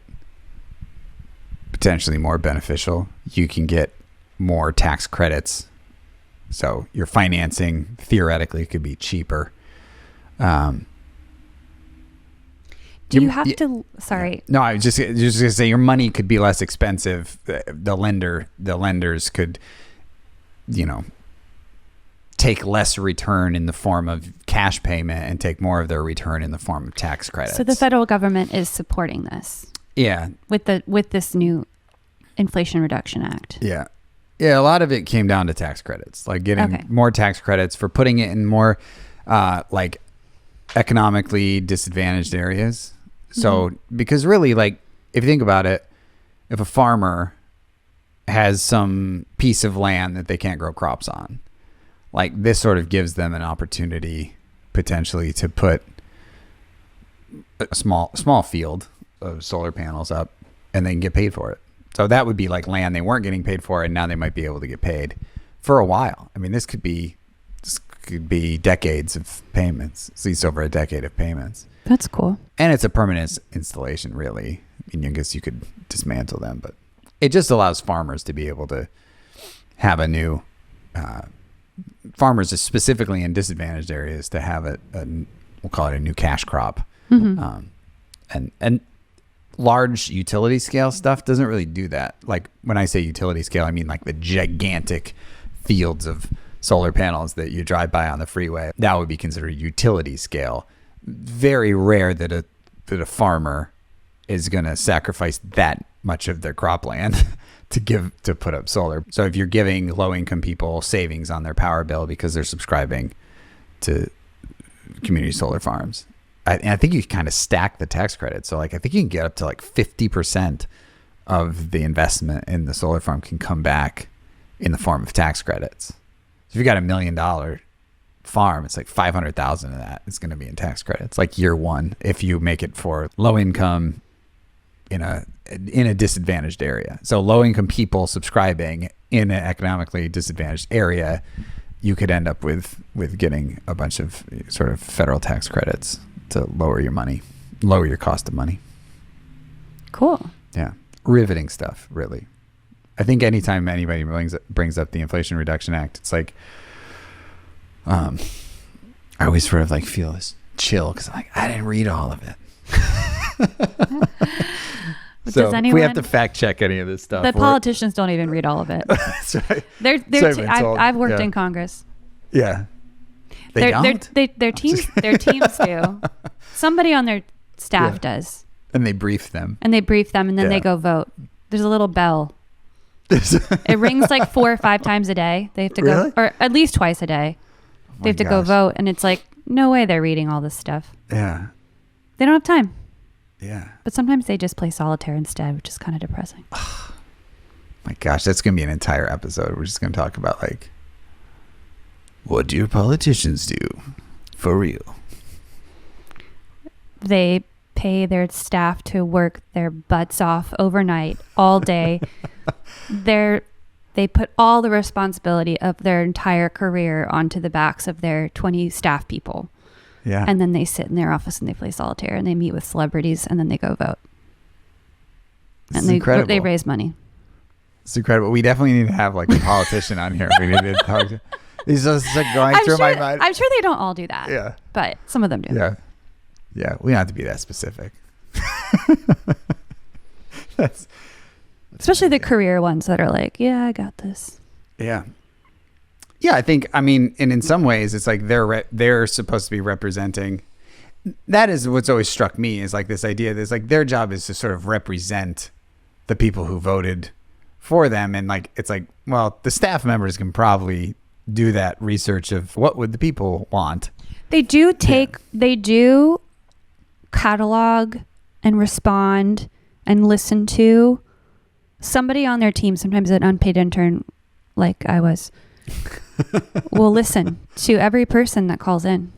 potentially more beneficial. You can get more tax credits. So your financing theoretically could be cheaper. Do you have to? Sorry. No, I was just gonna say your money could be less expensive. The lenders could, take less return in the form of cash payment and take more of their return in the form of tax credits. So the federal government is supporting this. Yeah. With this new Inflation Reduction Act. Yeah. Yeah, a lot of it came down to tax credits, like getting more tax credits for putting it in more like economically disadvantaged areas. So because really, like, if you think about it, if a farmer has some piece of land that they can't grow crops on, like this sort of gives them an opportunity potentially to put a small field of solar panels up and they can get paid for it. So that would be like land they weren't getting paid for, and now they might be able to get paid for a while. I mean, this could be decades of payments, at least over a decade of payments. That's cool. And it's a permanent installation, really. I mean, I guess you could dismantle them, but it just allows farmers to be able to have a new farmers, specifically in disadvantaged areas, to have we'll call it a new cash crop. And large utility scale stuff doesn't really do that. Like when I say utility scale, I mean like the gigantic fields of solar panels that you drive by on the freeway. That would be considered utility scale. Very rare that a farmer is going to sacrifice that much of their cropland to put up solar. So if you're giving low income people savings on their power bill because they're subscribing to community solar farms, and I think you kind of stack the tax credit. So like, I think you can get up to like 50% of the investment in the solar farm can come back in the form of tax credits. So if you got $1 million farm, it's like 500,000 of that is going to be in tax credits, like year one, if you make it for low income in a disadvantaged area. So low income people subscribing in an economically disadvantaged area, you could end up with getting a bunch of sort of federal tax credits to lower your cost of money. Cool. Yeah. Riveting stuff, really. I think anytime anybody brings up the Inflation Reduction Act, it's like, I always sort of like feel this chill because I'm like, I didn't read all of it. So if we have to fact check any of this stuff. The politicians don't even read all of it. That's right. I've worked in Congress. Yeah. Their teams do. Somebody on their staff does. And they brief them. And then they go vote. There's a little bell. It rings like 4 or 5 times a day. They have to go, or at least twice a day. They have to go vote. And it's like, no way they're reading all this stuff. Yeah. They don't have time. Yeah. But sometimes they just play solitaire instead, which is kind of depressing. My gosh, that's going to be an entire episode. We're just going to talk about like, what do your politicians do for real? They pay their staff to work their butts off overnight, all day. They put all the responsibility of their entire career onto the backs of their 20 staff people. Yeah. And then they sit in their office and they play solitaire and they meet with celebrities and then they go vote. And they raise money. It's incredible. We definitely need to have like a politician on here. We need to talk to. These just like going through my mind. I'm sure they don't all do that. Yeah. But some of them do. Yeah. Yeah. We don't have to be that specific. Especially the career ones that are like, yeah, I got this. Yeah. Yeah, I mean, and in some ways, it's like they're supposed to be representing. That is what's always struck me, is like this idea that it's like their job is to sort of represent the people who voted for them. And like, it's like, well, the staff members can probably do that research of what would the people want. They do catalog and respond and listen to somebody on their team, sometimes an unpaid intern like I was, will listen to every person that calls in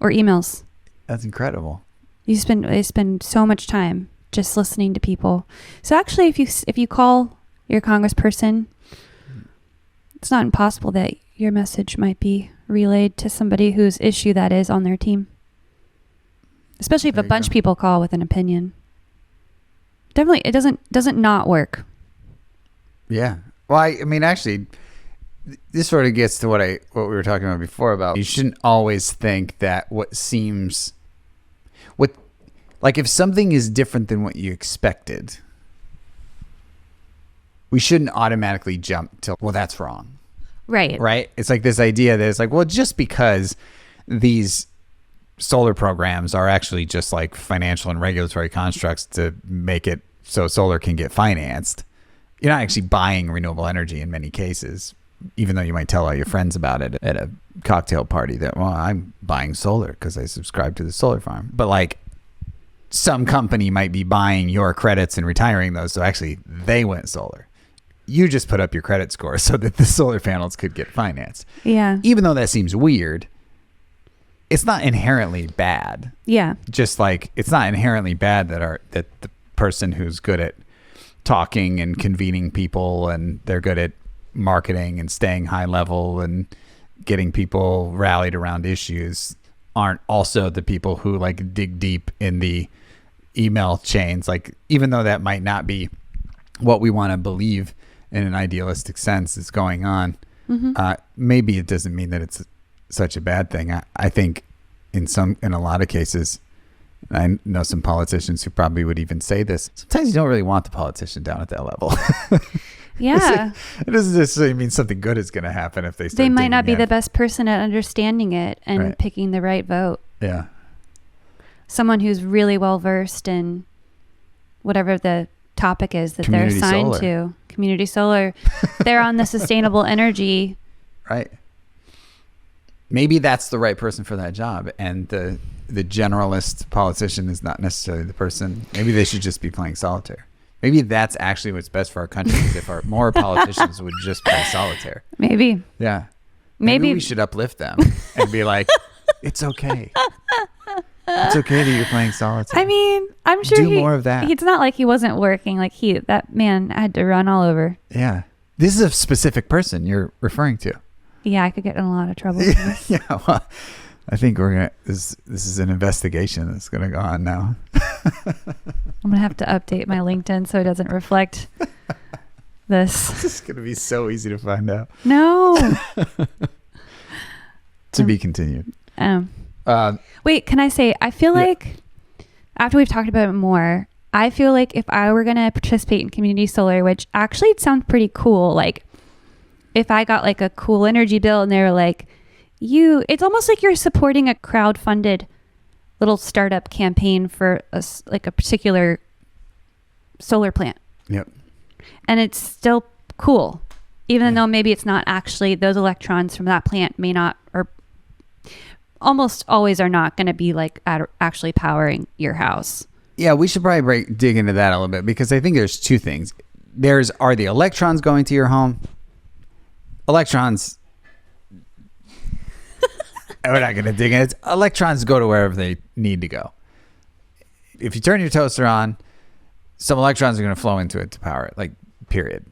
or emails. That's incredible. They spend so much time just listening to people. So actually, if you call your congressperson, it's not impossible that your message might be relayed to somebody whose issue that is on their team. Especially if a bunch of people call with an opinion. Definitely, it doesn't not work. Yeah. Well, I mean, actually, this sort of gets to what we were talking about before about you shouldn't always think that like if something is different than what you expected, we shouldn't automatically jump to, well, that's wrong. Right? It's like this idea that it's like, well, just because these solar programs are actually just like financial and regulatory constructs to make it so solar can get financed, you're not actually buying renewable energy in many cases, even though you might tell all your friends about it at a cocktail party that, well, I'm buying solar because I subscribe to the solar farm. But like some company might be buying your credits and retiring those. So actually they went solar. You just put up your credit score so that the solar panels could get financed. Yeah. Even though that seems weird, it's not inherently bad. Yeah. Just like it's not inherently bad that the person who's good at talking and convening people and they're good at marketing and staying high level and getting people rallied around issues aren't also the people who like dig deep in the email chains. Like, even though that might not be what we want to believe in an idealistic sense is going on, maybe it doesn't mean that it's such a bad thing. I think in a lot of cases, I know some politicians who probably would even say this, sometimes you don't really want the politician down at that level. Yeah. It doesn't necessarily mean something good is going to happen if they start They might not be digging the in. best person at understanding it and picking the right vote. Yeah. Someone who's really well versed in whatever the topic is that Community they're assigned solar. to. Community solar. They're on the sustainable energy. Right. Maybe that's the right person for that job, and the generalist politician is not necessarily the person. Maybe they should just be playing solitaire. Maybe that's actually what's best for our country, is if more politicians would just play solitaire. Maybe. Yeah. Maybe we should uplift them and be like, it's okay. It's okay that you're playing solitaire. I mean, I'm sure Do more of that. It's not like he wasn't working. Like that man had to run all over. Yeah. This is a specific person you're referring to. Yeah, I could get in a lot of trouble for this. Yeah. Well, I think this is an investigation that's going to go on now. I'm going to have to update my LinkedIn so it doesn't reflect this. This is going to be so easy to find out. No. To be continued. Wait, can I say, I feel like after we've talked about it more, I feel like if I were going to participate in community solar, which actually it sounds pretty cool, like if I got like a cool energy bill and they were like, it's almost like you're supporting a crowd-funded little startup campaign for a particular solar plant. Yep. And it's still cool, even though maybe it's not actually, those electrons from that plant may not, or almost always are not going to be like actually powering your house. Yeah, we should probably dig into that a little bit, because I think there's two things. Are the electrons going to your home? Electrons, we're not going to dig in. Electrons go to wherever they need to go. If you turn your toaster on, some electrons are going to flow into it to power it, like, period.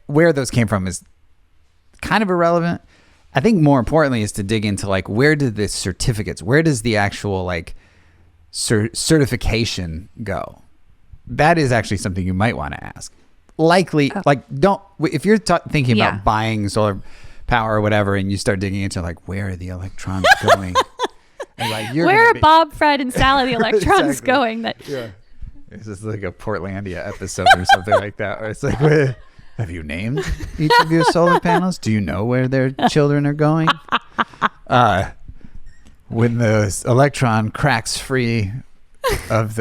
Where those came from is kind of irrelevant. I think more importantly is to dig into, like, where did the certificates, where does the actual, like, certification go? That is actually something you might want to ask. Likely, if you're thinking about buying solar power or whatever, and you start digging into, like, where are the electrons going? And, like, where are Bob, Fred, and Sally, the electrons Exactly. going? This is like a Portlandia episode or something like that. Where it's like, have you named each of your solar panels? Do you know where their children are going? When the electron cracks free of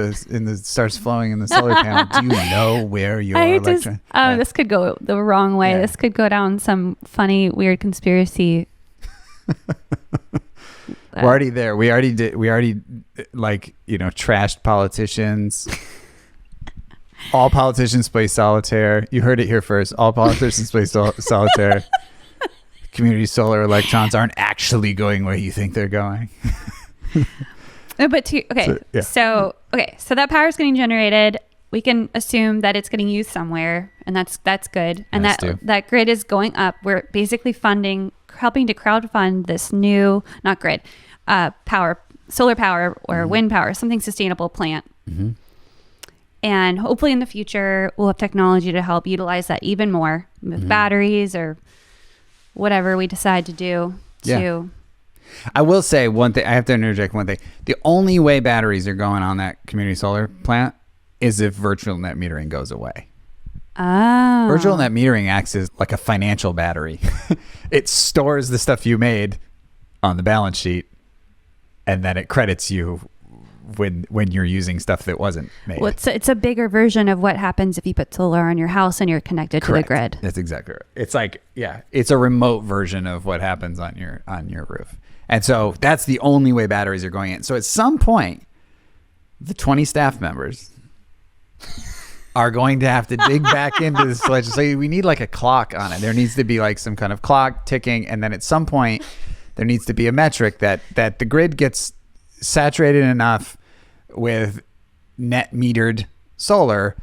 starts flowing in the solar panel, do you know where your electron? This could go the wrong way. Yeah. This could go down some funny, weird conspiracy. We're already there. We already trashed politicians. All politicians play solitaire. You heard it here first. All politicians play solitaire. Community solar electrons aren't actually going where you think they're going. So that power is getting generated. We can assume that it's getting used somewhere, and that's good. And that grid is going up. We're basically helping to crowdfund this new, not grid, solar power or wind power, something sustainable plant. Mm-hmm. And hopefully in the future, we'll have technology to help utilize that even more with batteries or whatever we decide to do. I will say one thing. I have to interject one thing. The only way batteries are going on that community solar plant is if virtual net metering goes away. Oh. Virtual net metering acts as like a financial battery. It stores the stuff you made on the balance sheet, and then it credits you when you're using stuff that wasn't made. Well, it's a bigger version of what happens if you put solar on your house and you're connected Correct. to the grid. That's exactly right. It's like, it's a remote version of what happens on your roof. And so that's the only way batteries are going in. So at some point, the 20 staff members are going to have to dig back into this legislation. We need like a clock on it. There needs to be like some kind of clock ticking. And then at some point, there needs to be a metric that the grid gets saturated enough with net metered solar,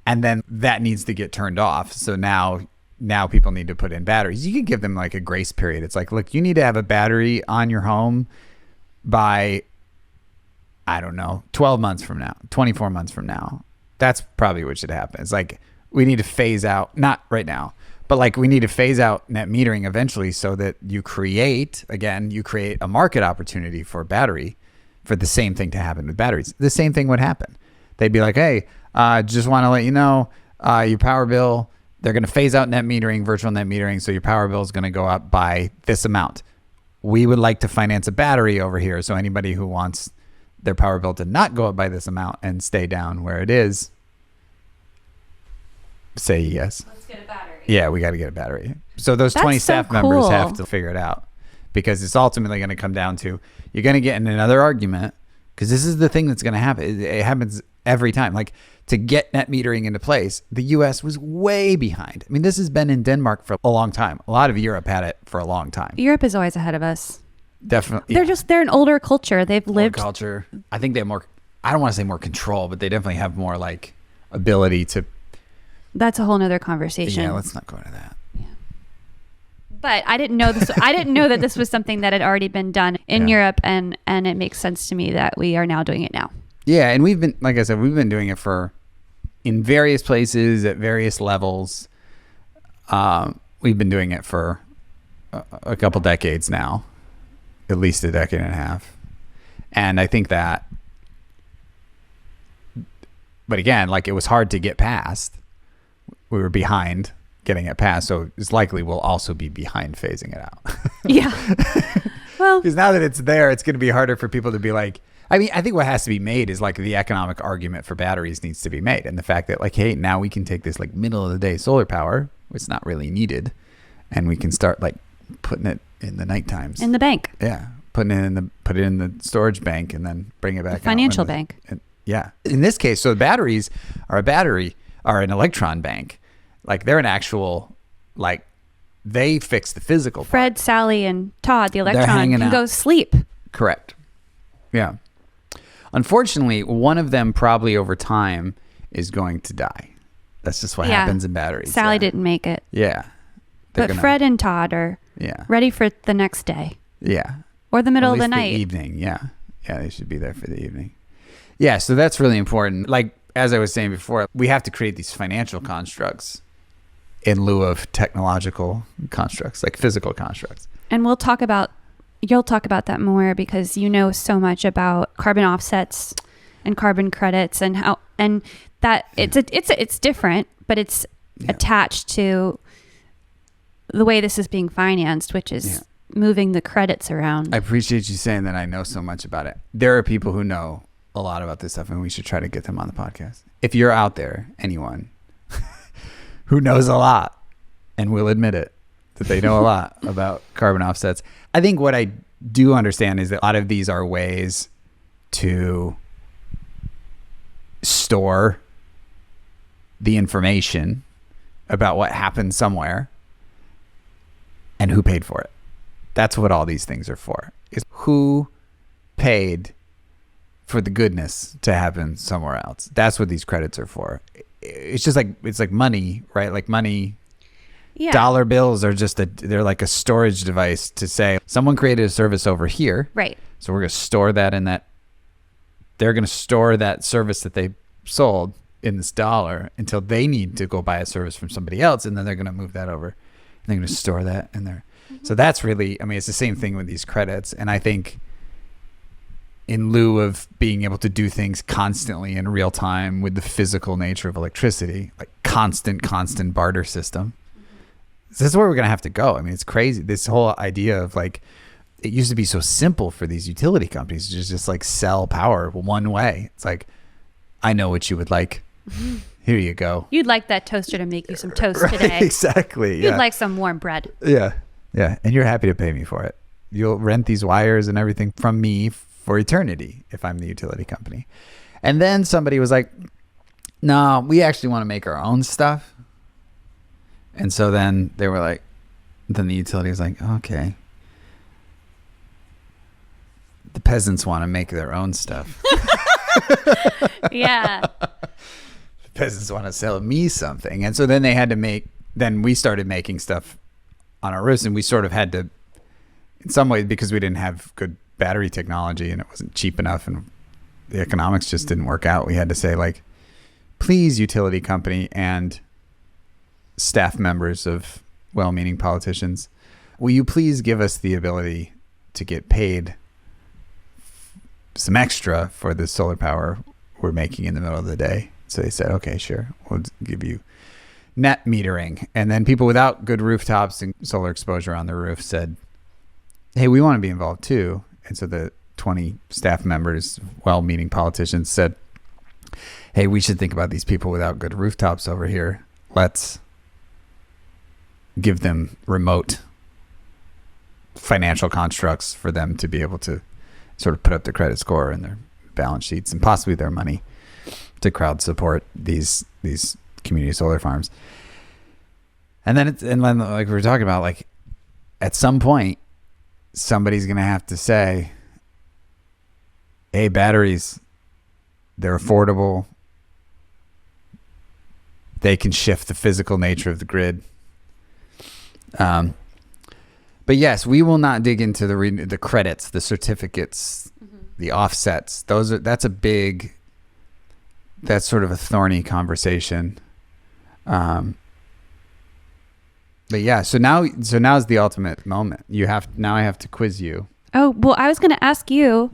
and then that needs to get turned off. So now people need to put in batteries. You can give them like a grace period. It's like, look, you need to have a battery on your home by, I don't know, 12 months from now, 24 months from now. That's probably what should happen. It's like, we need to phase out, not right now, but like we need to phase out net metering eventually, so that you create a market opportunity for the same thing to happen with batteries. The same thing would happen. They'd be like, hey, just want to let you know, your power bill, they're going to phase out net metering, virtual net metering. So your power bill is going to go up by this amount. We would like to finance a battery over here. So anybody who wants their power bill to not go up by this amount and stay down where it is, say yes. Let's get a battery. Yeah, we got to get a battery. So those That's 20 so staff members cool. have to figure it out, because it's ultimately going to come down to, you're going to get in another argument, because this is the thing that's going to happen. It happens every time. Like, to get net metering into place, the U.S. was way behind. I mean, this has been in Denmark for a long time. A lot of Europe had it for a long time. Europe is always ahead of us. Definitely. They're an older culture. They've lived culture. I think they have more, I don't want to say more control, but they definitely have more like ability to. That's a whole nother conversation. Yeah, let's not go into that. But I didn't know this. I didn't know that this was something that had already been done in Europe, and it makes sense to me that we are now doing it now. Yeah, and we've been, like I said, we've been doing it in various places at various levels. We've been doing it for a couple decades now, at least a decade and a half, and I think that. But again, like, it was hard to get past. We were behind getting it passed, so it's likely we'll also be behind phasing it out. Yeah. Well, because now that it's there, it's going to be harder for people to be like, I mean, I think what has to be made is like the economic argument for batteries needs to be made, and the fact that like, hey, now we can take this like middle of the day solar power, which is not really needed, and we can start like putting it in the night times in the bank. Yeah, put it in the storage bank, and then bring it back. Financial bank. Yeah, in this case, so batteries are an electron bank. Like, they're an actual, like, they fix the physical part. Fred, Sally, and Todd, the electron, can go sleep. Correct. Yeah. Unfortunately, one of them probably over time is going to die. That's just what happens in batteries. Sally didn't make it. Yeah. But Fred and Todd are ready for the next day. Yeah. Or the middle of the night. The evening, yeah. Yeah, they should be there for the evening. Yeah, so that's really important. Like, as I was saying before, we have to create these financial constructs in lieu of technological constructs, like physical constructs. And you'll talk about that more, because you know so much about carbon offsets and carbon credits, and how, and that it's different, but it's attached to the way this is being financed, which is moving the credits around. I appreciate you saying that I know so much about it. There are people who know a lot about this stuff, and we should try to get them on the podcast. If you're out there, anyone who knows a lot and will admit it, that they know a lot about carbon offsets. I think what I do understand is that a lot of these are ways to store the information about what happened somewhere and who paid for it. That's what all these things are for. Is who paid for the goodness to happen somewhere else. That's what these credits are for. It's just like, it's like money, right? Like money. Yeah. Dollar bills are they're like a storage device to say someone created a service over here. Right. So we're going to store that in that. They're going to store that service that they sold in this dollar until they need to go buy a service from somebody else. And then they're going to move that over. And they're going to store that in there. Mm-hmm. So that's really, I mean, it's the same thing with these credits. And I think in lieu of being able to do things constantly in real time with the physical nature of electricity, like constant barter system. This is where we're going to have to go. I mean, it's crazy. This whole idea of like, it used to be so simple for these utility companies to just like sell power one way. It's like, I know what you would like. Here you go. You'd like that toaster to make you some toast Right, today. exactly. You'd like some warm bread. Yeah. Yeah. And you're happy to pay me for it. You'll rent these wires and everything from me for eternity if I'm the utility company. And then somebody was like, no, we actually want to make our own stuff. And so then they were like, then the utility was like, okay. The peasants want to make their own stuff. Yeah. The peasants want to sell me something. And so then then we started making stuff on our roofs, and we sort of had to, in some ways, because we didn't have good battery technology and it wasn't cheap enough and the economics just didn't work out. We had to say like, please, utility company and staff members of well-meaning politicians, will you please give us the ability to get paid some extra for the solar power we're making in the middle of the day? So they said, okay, sure, we'll give you net metering. And then people without good rooftops and solar exposure on their roof said, hey, we want to be involved too. And so the 20 staff members, well-meaning politicians, said, hey, we should think about these people without good rooftops over here. Let's give them remote financial constructs for them to be able to sort of put up their credit score and their balance sheets and possibly their money to crowd support these community solar farms. And then like we were talking about, like at some point somebody's going to have to say, hey, batteries, they're affordable. They can shift the physical nature of the grid. But yes, we will not dig into the credits, the certificates, the offsets. That's sort of a thorny conversation. But yeah, so now is the ultimate moment. I have to quiz you. Oh, well, I was going to ask you,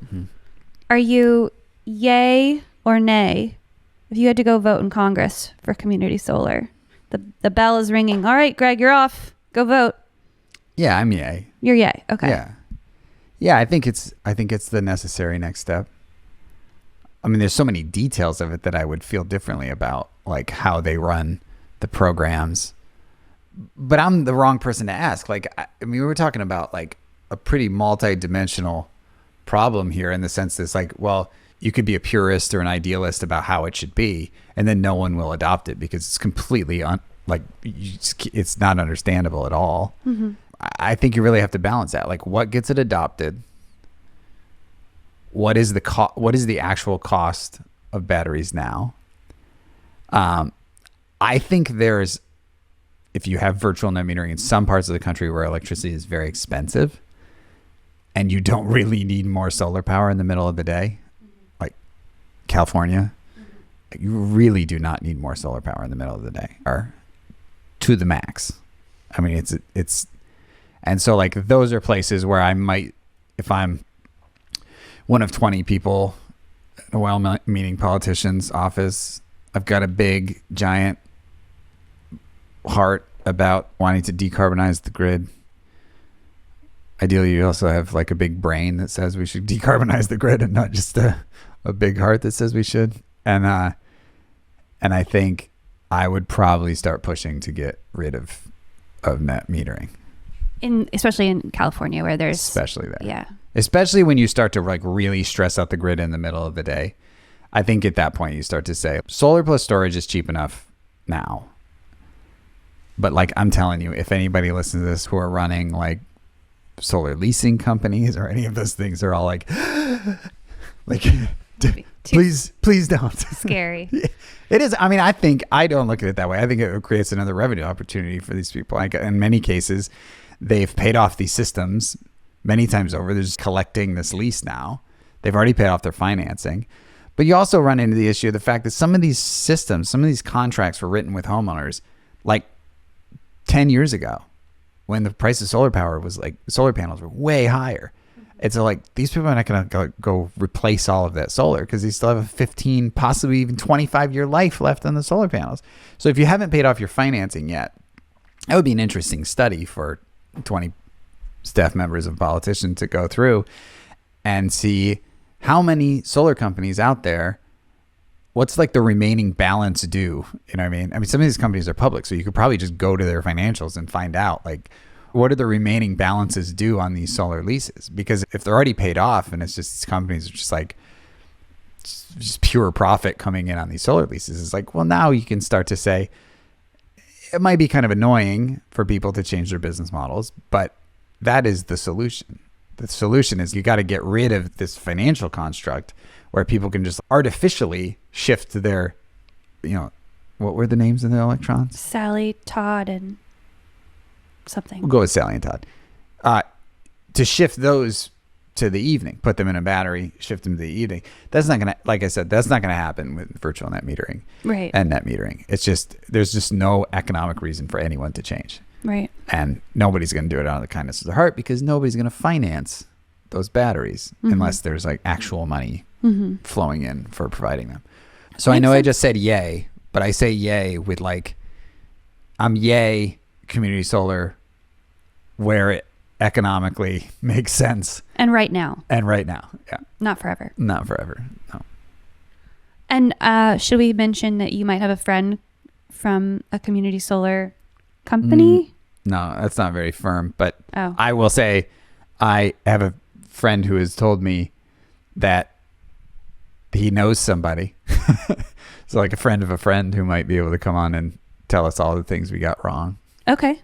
are you yay or nay if you had to go vote in Congress for community solar? The bell is ringing. All right, Greg, you're off. Go vote. Yeah, I'm yay. You're yay. Okay. Yeah, I think it's the necessary next step. I mean, there's so many details of it that I would feel differently about, like how they run the programs. But I'm the wrong person to ask. Like, I mean, we were talking about like a pretty multi-dimensional problem here in the sense that it's like, well, you could be a purist or an idealist about how it should be, and then no one will adopt it because it's completely it's not understandable at all. Mm-hmm. I think you really have to balance that. Like, what gets it adopted? What is the actual cost of batteries now? I think if you have virtual net metering in some parts of the country where electricity is very expensive and you don't really need more solar power in the middle of the day, like California, you really do not need more solar power in the middle of the day, or to the max. I mean, it's, and so like those are places where I might, if I'm one of 20 people in a well-meaning politician's office, I've got a big, giant heart about wanting to decarbonize the grid. Ideally, you also have like a big brain that says we should decarbonize the grid and not just a big heart that says we should. And I think I would probably start pushing to get rid of net metering. Especially in California where there's... Especially there. Yeah. Especially when you start to like really stress out the grid in the middle of the day. I think at that point you start to say solar plus storage is cheap enough now. But like, I'm telling you, if anybody listens to this who are running like solar leasing companies or any of those things, they're all like, please don't. Scary. It is. I mean, I don't look at it that way. I think it creates another revenue opportunity for these people. Like in many cases, they've paid off these systems many times over. They're just collecting this lease now. They've already paid off their financing. But you also run into the issue of the fact that some of these systems, some of these contracts were written with homeowners like 10 years ago when the price of solar power was like, solar panels were way higher. It's like these people are not going to go replace all of that solar because they still have a 15, possibly even 25-year life left on the solar panels. So if you haven't paid off your financing yet, that would be an interesting study for 20 staff members of politicians to go through and see how many solar companies out there, what's like the remaining balance due. You know what I mean? I mean, some of these companies are public, so you could probably just go to their financials and find out like, what are the remaining balances due on these solar leases? Because if they're already paid off and it's just these companies are just like just pure profit coming in on these solar leases, it's like, well, now you can start to say it might be kind of annoying for people to change their business models, but that is the solution. The solution is you got to get rid of this financial construct where people can just artificially shift their, what were the names of the electrons? Sally, Todd, and something. We'll go with Sally and Todd. To shift those to the evening, put them in a battery, shift them to the evening. That's not going to, like I said, that's not going to happen with virtual net metering and net metering. It's just, there's just no economic reason for anyone to change. Right. And nobody's going to do it out of the kindness of their heart because nobody's going to finance those batteries unless there's like actual money flowing in for providing them. So I know I just said yay, but I say yay with like, I'm yay community solar where it economically makes sense. And right now. Yeah. Not forever. Not forever. No. And should we mention that you might have a friend from a community solar company? No, that's not very firm. But Oh. I will say I have a friend who has told me that he knows somebody. So like a friend of a friend who might be able to come on and tell us all the things we got wrong. Okay.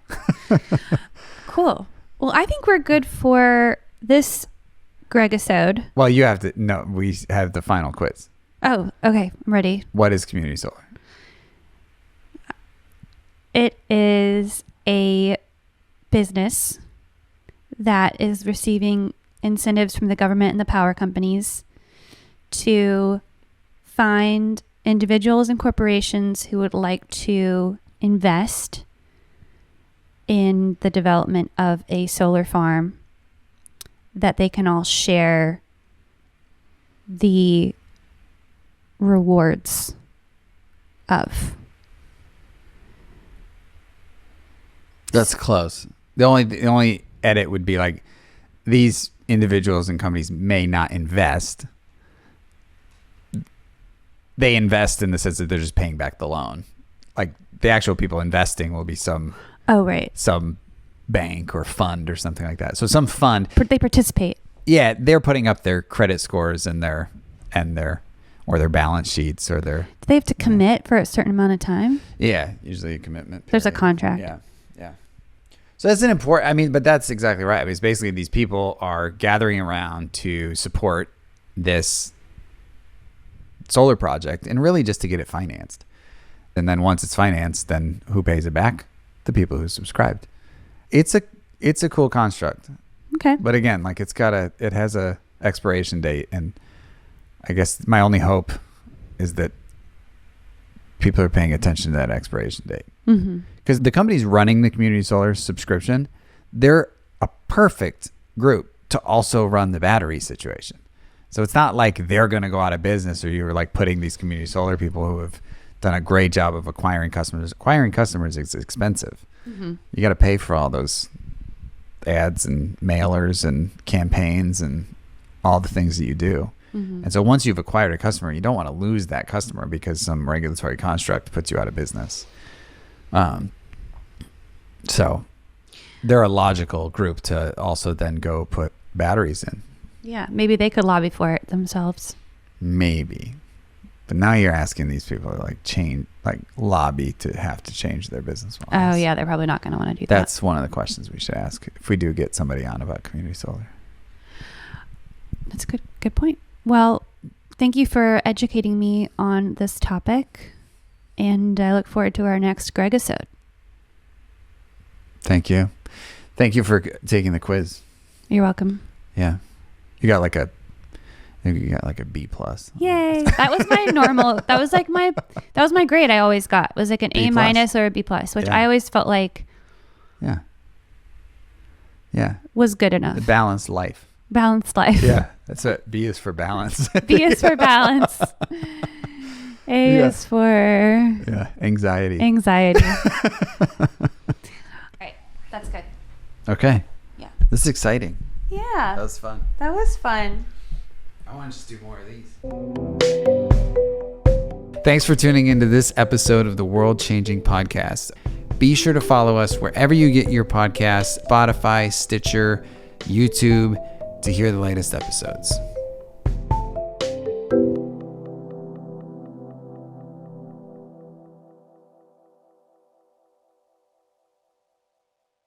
Cool. Well, I think we're good for this Greg-isode. Well, you have to, no, we have the final quiz. Oh, okay. I'm ready. What is community solar? It is a business that is receiving incentives from the government and the power companies to find individuals and corporations who would like to invest in the development of a solar farm that they can all share the rewards of. That's close. The only edit would be like these individuals and companies may not invest. They invest in the sense that they're just paying back the loan. Like the actual people investing will be some bank or fund or something like that. So some fund. They participate. Yeah, they're putting up their credit scores and their balance sheets or their. Do they have to commit for a certain amount of time? Yeah, usually a commitment. There's a contract. Yeah. So that's an important, but that's exactly right. I mean, it's basically these people are gathering around to support this solar project and really just to get it financed. And then once it's financed, then who pays it back? The people who subscribed. It's a cool construct. Okay. But again, like it has a expiration date. And I guess my only hope is that people are paying attention to that expiration date. Because the companies running the community solar subscription, they're a perfect group to also run the battery situation. So it's not like they're going to go out of business or you're like putting these community solar people who have done a great job of acquiring customers. Acquiring customers is expensive. You got to pay for all those ads and mailers and campaigns and all the things that you do. And so once you've acquired a customer, you don't want to lose that customer because some regulatory construct puts you out of business. So they're a logical group to also then go put batteries in. Yeah, maybe they could lobby for it themselves. Maybe. But now you're asking these people to lobby to have to change their business models. Oh yeah, they're probably not going to want to do that. That's one of the questions we should ask if we do get somebody on about community solar. That's a good point. Well, thank you for educating me on this topic, and I look forward to our next Greg-isode. Thank you. Thank you for taking the quiz. You're welcome. Yeah. You got like a B+. Yay. That was my normal, that was my grade I always got. It was like an B+. A- or a B+, which I always felt like Yeah. was good enough. The balanced life. Balanced life. Yeah, that's what B is for balance. B is for balance. A is for anxiety. Anxiety. All right, that's good. Okay. Yeah. This is exciting. Yeah. That was fun. That was fun. I want to just do more of these. Thanks for tuning into this episode of the World Changing Podcast. Be sure to follow us wherever you get your podcasts, Spotify, Stitcher, YouTube, to hear the latest episodes.